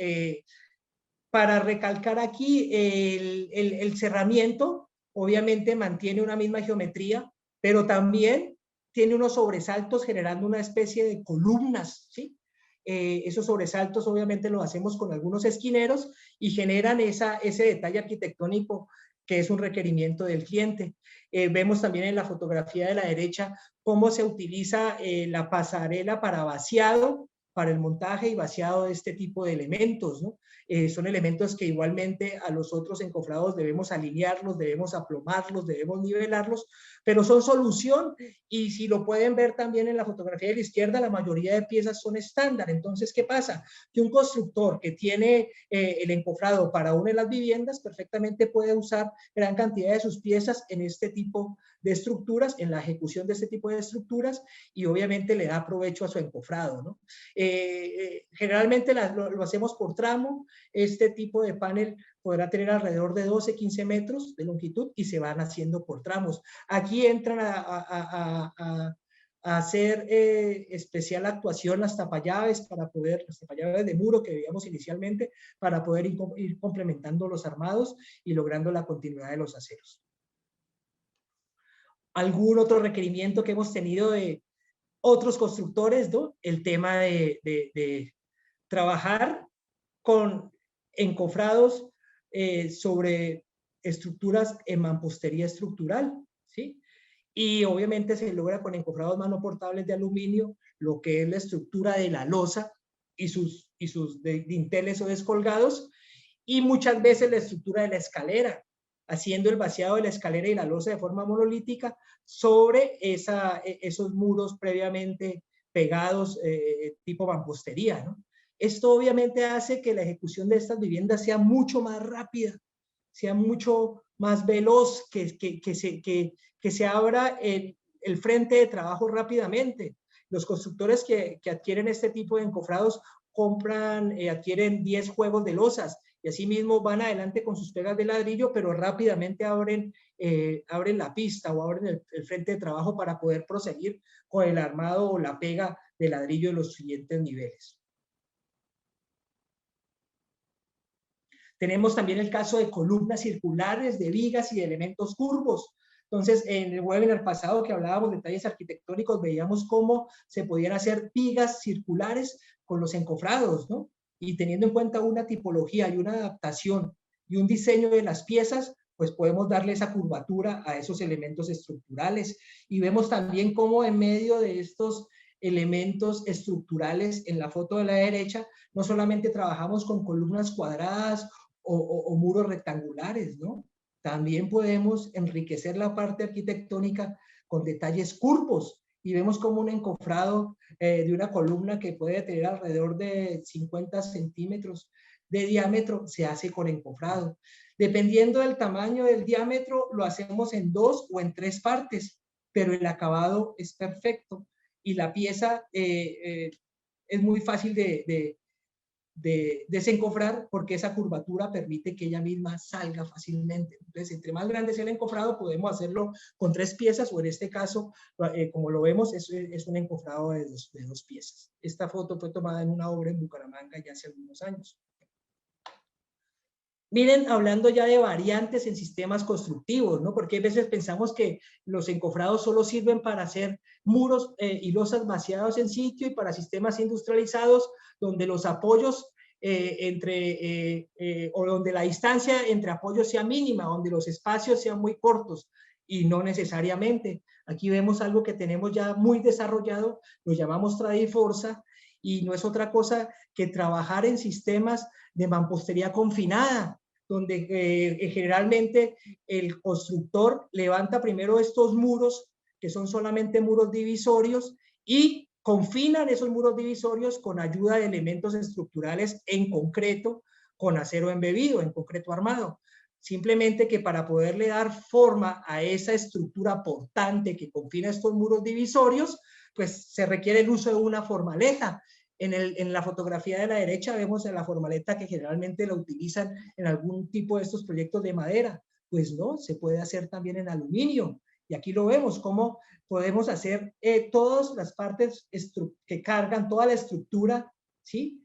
Para recalcar aquí, el cerramiento obviamente mantiene una misma geometría, pero también tiene unos sobresaltos generando una especie de columnas, ¿sí? Esos sobresaltos obviamente los hacemos con algunos esquineros y generan ese detalle arquitectónico que es un requerimiento del cliente. Vemos también en la fotografía de la derecha cómo se utiliza la pasarela para vaciado, para el montaje y vaciado de este tipo de elementos, ¿no? Son elementos que igualmente a los otros encofrados debemos alinearlos, debemos aplomarlos, debemos nivelarlos, pero son solución, y si lo pueden ver también en la fotografía de la izquierda, la mayoría de piezas son estándar. Entonces, ¿qué pasa? Que un constructor que tiene el encofrado para una de las viviendas perfectamente puede usar gran cantidad de sus piezas en este tipo de estructuras, en la ejecución de este tipo de estructuras, y obviamente le da provecho a su encofrado, ¿no? Generalmente lo hacemos por tramo. Este tipo de panel podrá tener alrededor de 12-15 metros de longitud y se van haciendo por tramos. Aquí entran a hacer especial actuación las tapallaves, las tapallaves de muro que veíamos inicialmente, para poder ir complementando los armados y logrando la continuidad de los aceros. ¿Algún otro requerimiento que hemos tenido de otros constructores, ¿no? El tema de trabajar con encofrados sobre estructuras en mampostería estructural, ¿sí? Y obviamente se logra con encofrados manoportables de aluminio lo que es la estructura de la losa y sus sus dinteles o descolgados, y muchas veces la estructura de la escalera, haciendo el vaciado de la escalera y la losa de forma monolítica sobre esos muros previamente pegados tipo mampostería, ¿no? Esto obviamente hace que la ejecución de estas viviendas sea mucho más rápida, sea mucho más veloz, que se abra el frente de trabajo rápidamente. Los constructores que adquieren este tipo de encofrados adquieren 10 juegos de losas y así mismo van adelante con sus pegas de ladrillo, pero rápidamente abren la pista o abren el frente de trabajo para poder proseguir con el armado o la pega de ladrillo de los siguientes niveles. Tenemos también el caso de columnas circulares, de vigas y de elementos curvos. Entonces, en el webinar pasado que hablábamos de detalles arquitectónicos, veíamos cómo se podían hacer vigas circulares con los encofrados, ¿no? Y teniendo en cuenta una tipología y una adaptación y un diseño de las piezas, pues podemos darle esa curvatura a esos elementos estructurales. Y vemos también cómo en medio de estos elementos estructurales en la foto de la derecha, no solamente trabajamos con columnas cuadradas o muros rectangulares, ¿no? También podemos enriquecer la parte arquitectónica con detalles curvos y vemos como un encofrado de una columna que puede tener alrededor de 50 centímetros de diámetro se hace con encofrado. Dependiendo del tamaño del diámetro, lo hacemos en 2 o en 3 partes, pero el acabado es perfecto y la pieza es muy fácil de desencofrar porque esa curvatura permite que ella misma salga fácilmente. Entonces, entre más grande sea el encofrado, podemos hacerlo con 3 piezas o en este caso, como lo vemos, es un encofrado de dos piezas. Esta foto fue tomada en una obra en Bucaramanga ya hace algunos años. Miren, hablando ya de variantes en sistemas constructivos, ¿no? Porque a veces pensamos que los encofrados solo sirven para hacer muros y losas vaciados en sitio y para sistemas industrializados donde los apoyos o donde la distancia entre apoyos sea mínima, donde los espacios sean muy cortos y no necesariamente. Aquí vemos algo que tenemos ya muy desarrollado, lo llamamos Tradiforza y no es otra cosa que trabajar en sistemas de mampostería confinada, donde generalmente el constructor levanta primero estos muros, que son solamente muros divisorios, y confinan esos muros divisorios con ayuda de elementos estructurales en concreto, con acero embebido, en concreto armado. Simplemente que para poderle dar forma a esa estructura portante que confina estos muros divisorios, pues se requiere el uso de una formaleta. En la fotografía de la derecha vemos la formaleta que generalmente la utilizan en algún tipo de estos proyectos de madera. Pues no, se puede hacer también en aluminio. Y aquí lo vemos, cómo podemos hacer todas las partes que cargan toda la estructura, ¿sí?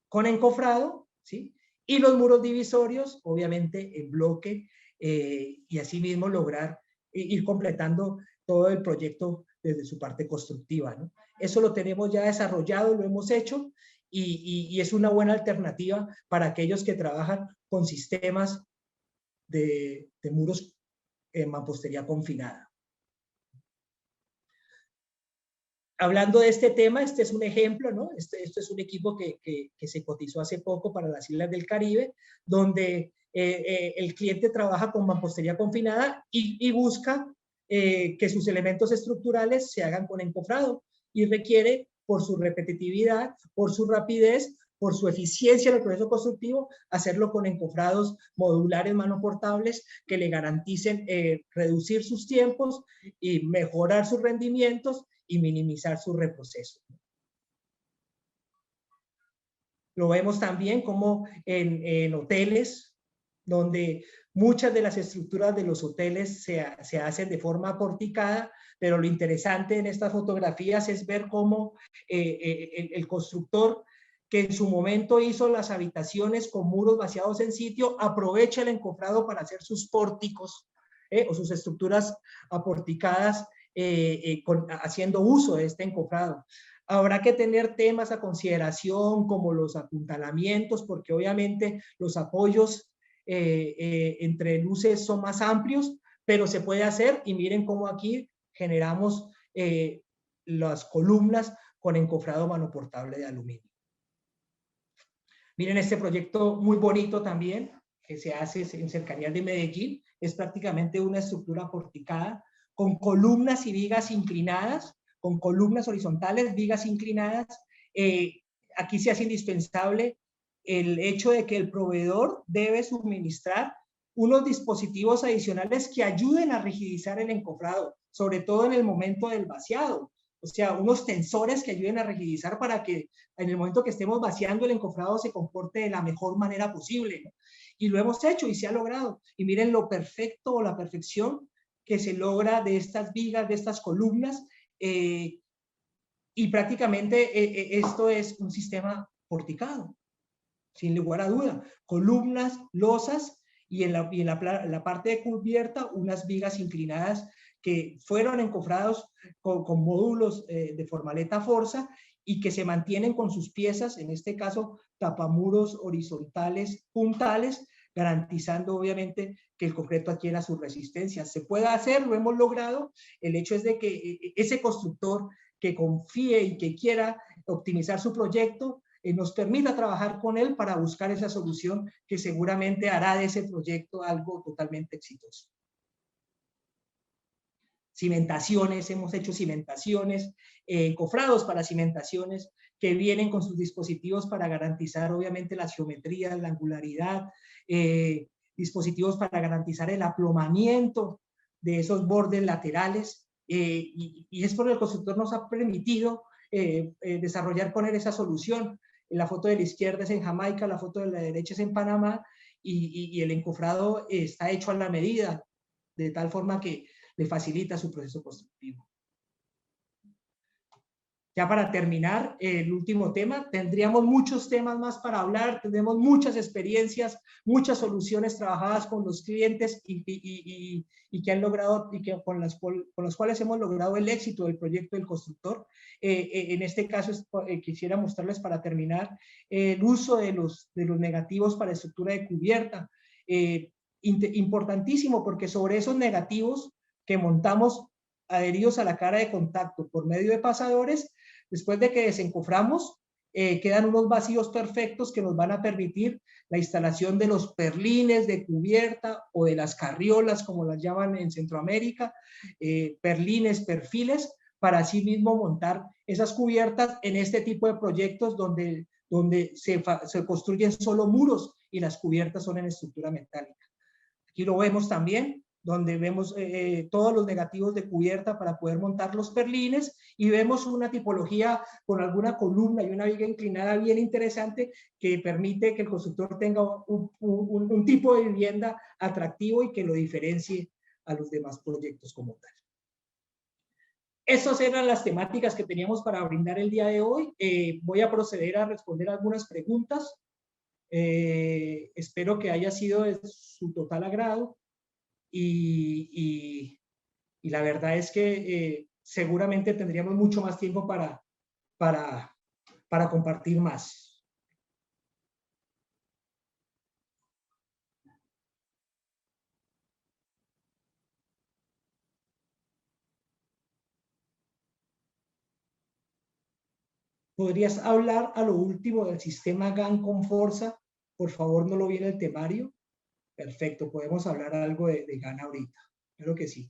Con encofrado, ¿sí? Y los muros divisorios, obviamente, en bloque, y asimismo lograr ir completando todo el proyecto desde su parte constructiva, ¿no? Eso lo tenemos ya desarrollado, lo hemos hecho, y es una buena alternativa para aquellos que trabajan con sistemas de muros en mampostería confinada. Hablando de este tema, este es un ejemplo, ¿no? Esto es un equipo que se cotizó hace poco para las Islas del Caribe, donde el cliente trabaja con mampostería confinada y busca que sus elementos estructurales se hagan con encofrado y requiere, por su repetitividad, por su rapidez, por su eficiencia en el proceso constructivo, hacerlo con encofrados modulares manoportables que le garanticen reducir sus tiempos y mejorar sus rendimientos y minimizar su reproceso. Lo vemos también como en hoteles, donde muchas de las estructuras de los hoteles se hacen de forma porticada, pero lo interesante en estas fotografías es ver cómo el constructor que en su momento hizo las habitaciones con muros vaciados en sitio, aprovecha el encofrado para hacer sus pórticos o sus estructuras aporticadas haciendo uso de este encofrado. Habrá que tener temas a consideración como los apuntalamientos, porque obviamente los apoyos entre luces son más amplios, pero se puede hacer y miren cómo aquí generamos las columnas con encofrado manoportable de aluminio. Miren este proyecto muy bonito también, que se hace en cercanías de Medellín. Es prácticamente una estructura porticada con columnas y vigas inclinadas, con columnas horizontales, vigas inclinadas. Aquí se hace indispensable el hecho de que el proveedor debe suministrar unos dispositivos adicionales que ayuden a rigidizar el encofrado, sobre todo en el momento del vaciado. O sea, unos tensores que ayuden a rigidizar para que en el momento que estemos vaciando el encofrado se comporte de la mejor manera posible, ¿no? Y lo hemos hecho y se ha logrado. Y miren lo perfecto o la perfección que se logra de estas vigas, de estas columnas. Y prácticamente esto es un sistema porticado, sin lugar a duda. Columnas, losas y en la parte de cubierta unas vigas inclinadas que fueron encofrados con módulos de formaleta forza y que se mantienen con sus piezas, en este caso tapamuros horizontales puntales, garantizando obviamente que el concreto adquiera su resistencia. Se puede hacer, lo hemos logrado. El hecho es de que ese constructor que confíe y que quiera optimizar su proyecto, nos permita trabajar con él para buscar esa solución que seguramente hará de ese proyecto algo totalmente exitoso. Cimentaciones, hemos hecho cimentaciones, encofrados para cimentaciones que vienen con sus dispositivos para garantizar obviamente la geometría, la angularidad, dispositivos para garantizar el aplomamiento de esos bordes laterales, y es porque el constructor nos ha permitido desarrollar, poner esa solución. La foto de la izquierda es en Jamaica, la foto de la derecha es en Panamá, y el encofrado está hecho a la medida, de tal forma que le facilita su proceso constructivo. Ya para terminar, el último tema, tendríamos muchos temas más para hablar, tenemos muchas experiencias, muchas soluciones trabajadas con los clientes y que han logrado, y que con las cuales hemos logrado el éxito del proyecto del constructor. En este caso, quisiera mostrarles para terminar el uso de los negativos para estructura de cubierta. Importantísimo, porque sobre esos negativos que montamos adheridos a la cara de contacto por medio de pasadores, después de que desencoframos, quedan unos vacíos perfectos que nos van a permitir la instalación de los perlines de cubierta o de las carriolas, como las llaman en Centroamérica, perlines, perfiles, para así mismo montar esas cubiertas en este tipo de proyectos donde se construyen solo muros y las cubiertas son en estructura metálica. Aquí lo vemos también, donde vemos todos los negativos de cubierta para poder montar los perlines, y vemos una tipología con alguna columna y una viga inclinada bien interesante que permite que el constructor tenga un tipo de vivienda atractivo y que lo diferencie a los demás proyectos como tal. Esas eran las temáticas que teníamos para brindar el día de hoy. Voy a proceder a responder algunas preguntas. Espero que haya sido de su total agrado. Y la verdad es que seguramente tendríamos mucho más tiempo para compartir más. ¿Podrías hablar a lo último del sistema GAN con Forza? Por favor, no lo vi en el temario. Perfecto, podemos hablar algo de GAN ahorita. Creo que sí.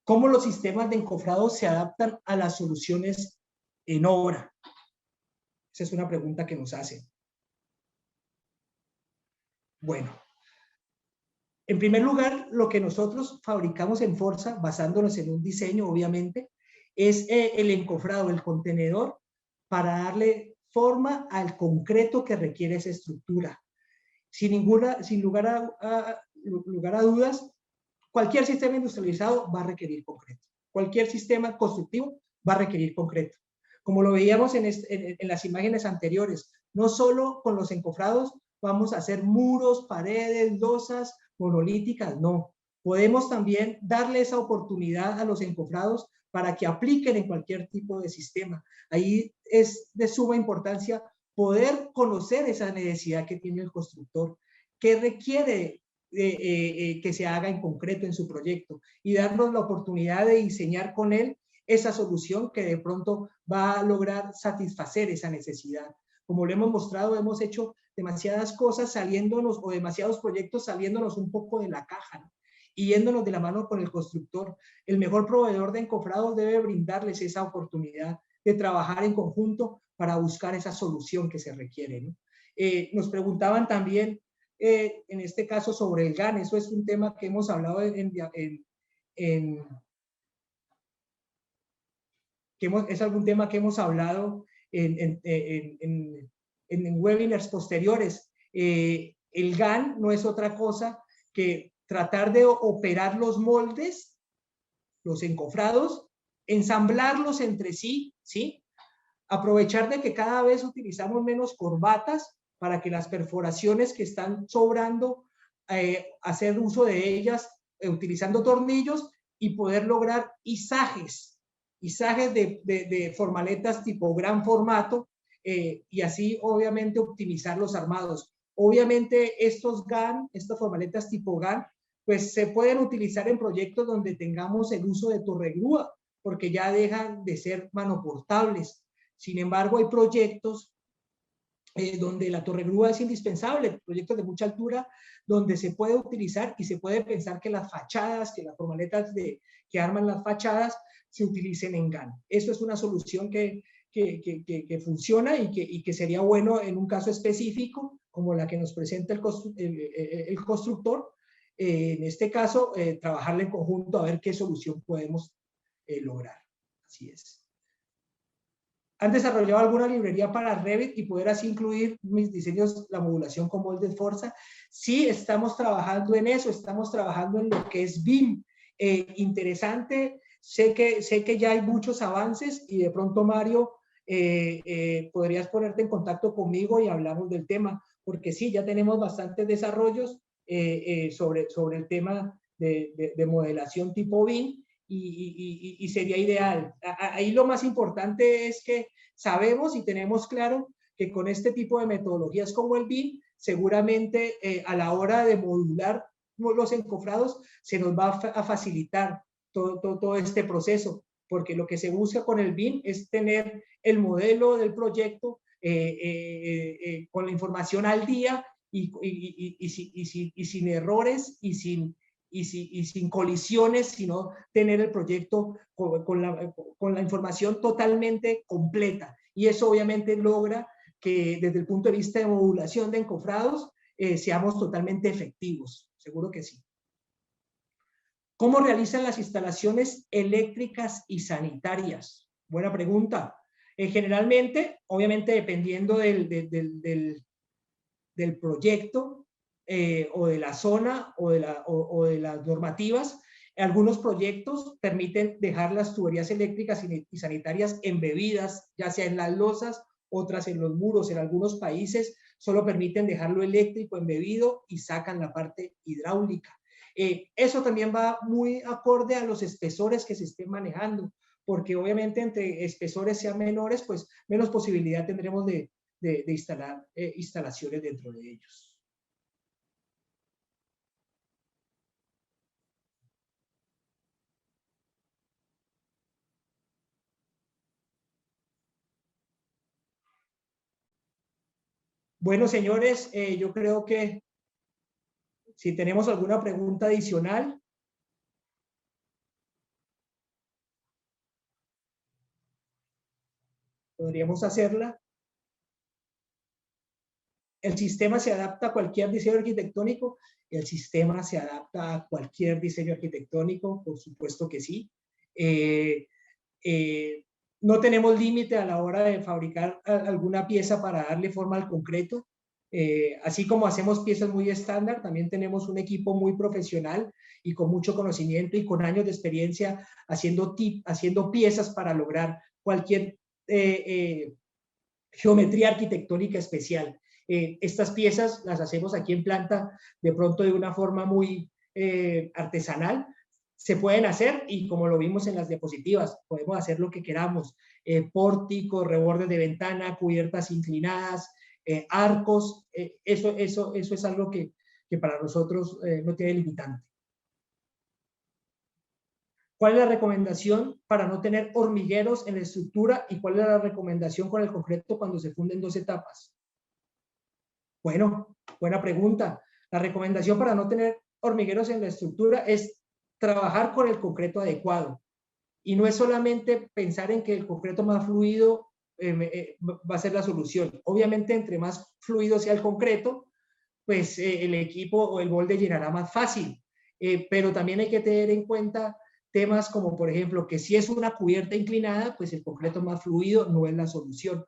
¿Cómo los sistemas de encofrado se adaptan a las soluciones en obra? Esa es una pregunta que nos hacen. Bueno, en primer lugar, lo que nosotros fabricamos en Forza, basándonos en un diseño, obviamente, es el encofrado, el contenedor, para darle forma al concreto que requiere esa estructura. Sin lugar a dudas, cualquier sistema industrializado va a requerir concreto. Cualquier sistema constructivo va a requerir concreto. Como lo veíamos en las imágenes anteriores, no solo con los encofrados vamos a hacer muros, paredes, losas monolíticas, no. Podemos también darle esa oportunidad a los encofrados para que apliquen en cualquier tipo de sistema. Ahí es de suma importancia poder conocer esa necesidad que tiene el constructor, qué requiere que se haga en concreto en su proyecto y darnos la oportunidad de diseñar con él esa solución que de pronto va a lograr satisfacer esa necesidad. Como lo hemos mostrado, hemos hecho demasiadas cosas saliéndonos, o demasiados proyectos saliéndonos un poco de la caja, ¿no? Y yéndonos de la mano con el constructor. El mejor proveedor de encofrados debe brindarles esa oportunidad de trabajar en conjunto para buscar esa solución que se requiere, ¿no? Nos preguntaban también, en este caso, sobre el GAN. Eso es un tema que hemos hablado es algún tema que hemos hablado en webinars posteriores. El GAN no es otra cosa que tratar de operar los moldes, los encofrados, ensamblarlos entre sí, ¿sí? Aprovechar de que cada vez utilizamos menos corbatas para que las perforaciones que están sobrando, hacer uso de ellas utilizando tornillos y poder lograr izajes de formaletas tipo gran formato, y así obviamente optimizar los armados. Obviamente estos GAN, estas formaletas tipo GAN, pues se pueden utilizar en proyectos donde tengamos el uso de torregrúa, porque ya dejan de ser manoportables. Sin embargo, hay proyectos donde la torregrúa es indispensable, proyectos de mucha altura, donde se puede utilizar y se puede pensar que las fachadas, que las formaletas que arman las fachadas, se utilicen en GAN. Eso es una solución que funciona y que sería bueno en un caso específico, como la que nos presenta el constructor. En este caso, trabajarle en conjunto a ver qué solución podemos lograr. Así es. ¿Han desarrollado alguna librería para Revit y poder así incluir mis diseños, la modulación con moldes Forza? Sí, estamos trabajando en eso, estamos trabajando en lo que es BIM. Interesante, sé que ya hay muchos avances y de pronto, Mario, podrías ponerte en contacto conmigo y hablamos del tema, porque sí, ya tenemos bastantes desarrollos sobre el tema de modelación tipo BIM. Y sería ideal. Ahí lo más importante es que sabemos y tenemos claro que con este tipo de metodologías como el BIM, seguramente a la hora de modular los encofrados se nos va a facilitar todo este proceso, porque lo que se busca con el BIM es tener el modelo del proyecto con la información al día y sin errores y sin colisiones, sino tener el proyecto con la información totalmente completa. Y eso obviamente logra que desde el punto de vista de modulación de encofrados seamos totalmente efectivos. Seguro que sí. ¿Cómo realizan las instalaciones eléctricas y sanitarias? Buena pregunta. Generalmente, obviamente dependiendo del proyecto, o de la zona o de las normativas, algunos proyectos permiten dejar las tuberías eléctricas y sanitarias embebidas, ya sea en las losas, otras en los muros. En algunos países solo permiten dejarlo eléctrico embebido y sacan la parte hidráulica. Eso también va muy acorde a los espesores que se estén manejando, porque obviamente entre espesores sean menores, pues menos posibilidad tendremos de instalar instalaciones dentro de ellos. Bueno, señores, yo creo que si tenemos alguna pregunta adicional, podríamos hacerla. El sistema se adapta a cualquier diseño arquitectónico. El sistema se adapta a cualquier diseño arquitectónico, por supuesto que sí. No tenemos límite a la hora de fabricar alguna pieza para darle forma al concreto. Así como hacemos piezas muy estándar, también tenemos un equipo muy profesional y con mucho conocimiento y con años de experiencia haciendo piezas para lograr cualquier geometría arquitectónica especial. Estas piezas las hacemos aquí en planta de pronto de una forma muy artesanal. se pueden hacer y como lo vimos en las diapositivas, podemos hacer lo que queramos, pórticos, rebordes de ventana, cubiertas inclinadas, arcos, eso es algo que para nosotros no tiene limitante. ¿Cuál es la recomendación para no tener hormigueros en la estructura y cuál es la recomendación con el concreto cuando se funde en 2 etapas? Bueno, buena pregunta. La recomendación para no tener hormigueros en la estructura es trabajar con el concreto adecuado. Y no es solamente pensar en que el concreto más fluido va a ser la solución. Obviamente, entre más fluido sea el concreto, pues el equipo o el molde llenará más fácil. Pero también hay que tener en cuenta temas como, por ejemplo, que si es una cubierta inclinada, pues el concreto más fluido no es la solución.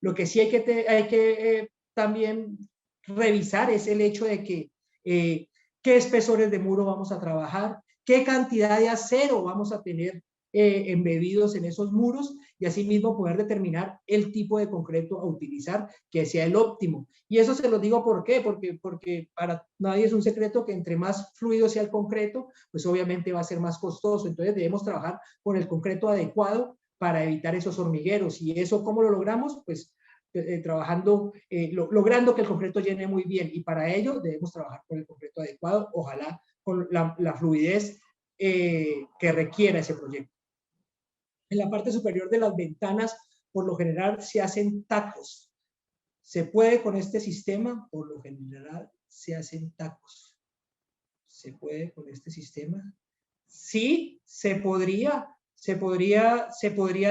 Lo que sí hay que también revisar es el hecho de que qué espesores de muro vamos a trabajar, qué cantidad de acero vamos a tener embebidos en esos muros y asimismo poder determinar el tipo de concreto a utilizar que sea el óptimo. Y eso se lo digo ¿por qué? Porque para nadie es un secreto que entre más fluido sea el concreto, pues obviamente va a ser más costoso. Entonces debemos trabajar con el concreto adecuado para evitar esos hormigueros. ¿Y eso cómo lo logramos? Pues trabajando, logrando que el concreto llene muy bien. Y para ello debemos trabajar con el concreto adecuado, ojalá con la fluidez que requiera ese proyecto. En la parte superior de las ventanas, por lo general, se hacen tacos. ¿Se puede con este sistema? Por lo general, se hacen tacos. ¿Se puede con este sistema? Sí, se podría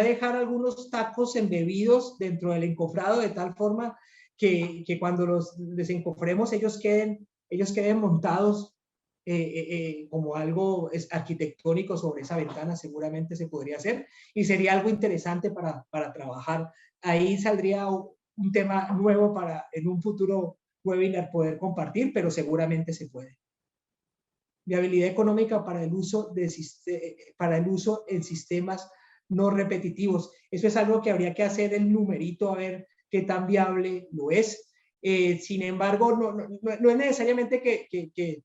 dejar algunos tacos embebidos dentro del encofrado de tal forma que cuando los desencofremos ellos queden montados como algo arquitectónico sobre esa ventana. Seguramente se podría hacer y sería algo interesante para trabajar. Ahí saldría un tema nuevo para en un futuro webinar poder compartir, pero seguramente se puede. Viabilidad económica para el uso en sistemas no repetitivos. Eso es algo que habría que hacer el numerito a ver qué tan viable lo es. Sin embargo, no es necesariamente que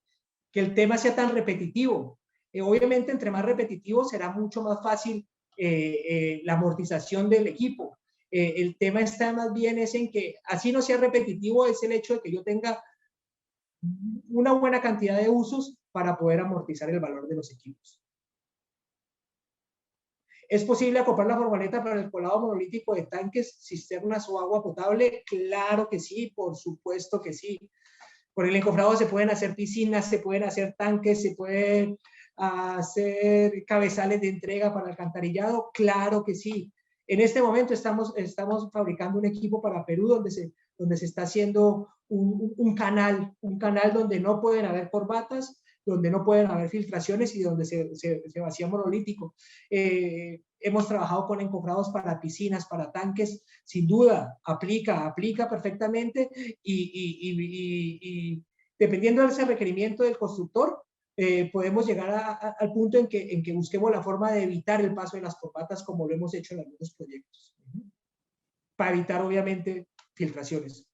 el tema sea tan repetitivo. Obviamente, entre más repetitivo será mucho más fácil la amortización del equipo. El tema está más bien es en que, así no sea repetitivo, es el hecho de que yo tenga una buena cantidad de usos para poder amortizar el valor de los equipos. ¿Es posible acoplar la formaleta para el colado monolítico de tanques, cisternas o agua potable? Claro que sí, por supuesto que sí. Con el encofrado se pueden hacer piscinas, se pueden hacer tanques, se pueden hacer cabezales de entrega para alcantarillado. Claro que sí. En este momento estamos fabricando un equipo para Perú donde se está haciendo un canal donde no pueden haber corbatas, donde no pueden haber filtraciones y donde se vacía monolítico. Hemos trabajado con encofrados para piscinas, para tanques, sin duda, aplica perfectamente y dependiendo de ese requerimiento del constructor, podemos llegar al punto en que busquemos la forma de evitar el paso de las corbatas como lo hemos hecho en algunos proyectos, para evitar obviamente filtraciones.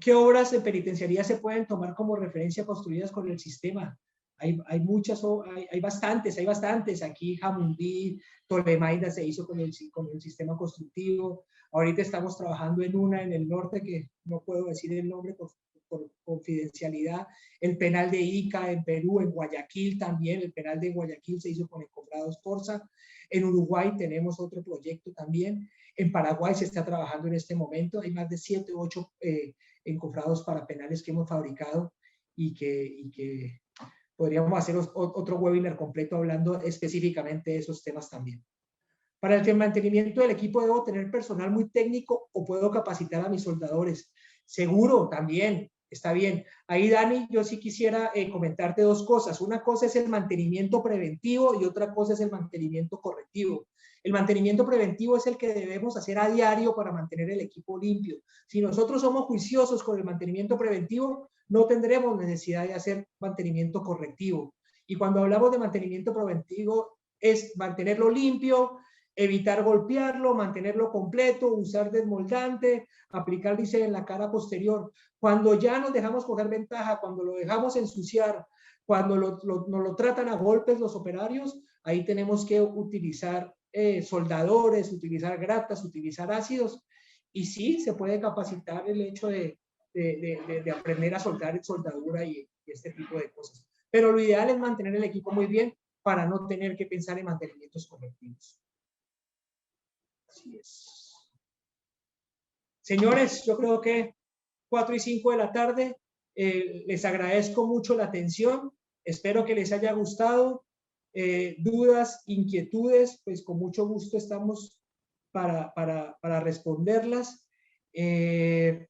¿Qué obras de penitenciaría se pueden tomar como referencia construidas con el sistema? Hay bastantes. Aquí Jamundí, Tolemaida se hizo con el sistema constructivo. Ahorita estamos trabajando en una en el norte que no puedo decir el nombre por confidencialidad. El penal de Ica en Perú, en Guayaquil también. El penal de Guayaquil se hizo con encofrados Forza. En Uruguay tenemos otro proyecto también. En Paraguay se está trabajando en este momento. Hay más de 7 u 8 encofrados para penales que hemos fabricado y que podríamos hacer otro webinar completo hablando específicamente de esos temas también. Para el mantenimiento del equipo, ¿debo tener personal muy técnico o puedo capacitar a mis soldadores? Seguro, también, está bien. Ahí, Dani, yo sí quisiera comentarte dos cosas. Una cosa es el mantenimiento preventivo y otra cosa es el mantenimiento correctivo. El mantenimiento preventivo es el que debemos hacer a diario para mantener el equipo limpio. Si nosotros somos juiciosos con el mantenimiento preventivo, no tendremos necesidad de hacer mantenimiento correctivo. Y cuando hablamos de mantenimiento preventivo, es mantenerlo limpio, evitar golpearlo, mantenerlo completo, usar desmoldante, aplicar dice en la cara posterior. Cuando ya nos dejamos coger ventaja, cuando lo dejamos ensuciar, cuando nos lo tratan a golpes los operarios, ahí tenemos que utilizar soldadores, utilizar gratas, utilizar ácidos, y sí, se puede capacitar el hecho de aprender a soldar soldadura y este tipo de cosas. Pero lo ideal es mantener el equipo muy bien para no tener que pensar en mantenimientos correctivos. Así es. Señores, yo creo que 4 y 5 de la tarde, les agradezco mucho la atención, espero que les haya gustado. Dudas, inquietudes, pues con mucho gusto estamos para responderlas. En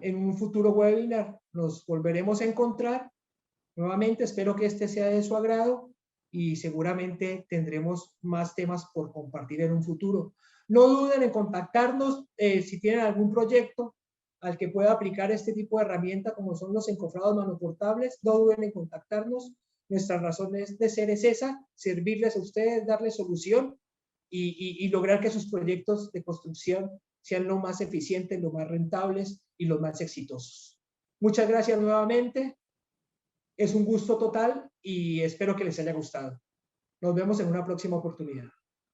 un futuro webinar nos volveremos a encontrar. Nuevamente, espero que este sea de su agrado y seguramente tendremos más temas por compartir en un futuro. No duden en contactarnos si tienen algún proyecto al que pueda aplicar este tipo de herramienta, como son los encofrados manoportables. No duden en contactarnos. Nuestra razón de ser es esa, servirles a ustedes, darles solución y lograr que sus proyectos de construcción sean lo más eficientes, lo más rentables y los más exitosos. Muchas gracias nuevamente. Es un gusto total y espero que les haya gustado. Nos vemos en una próxima oportunidad.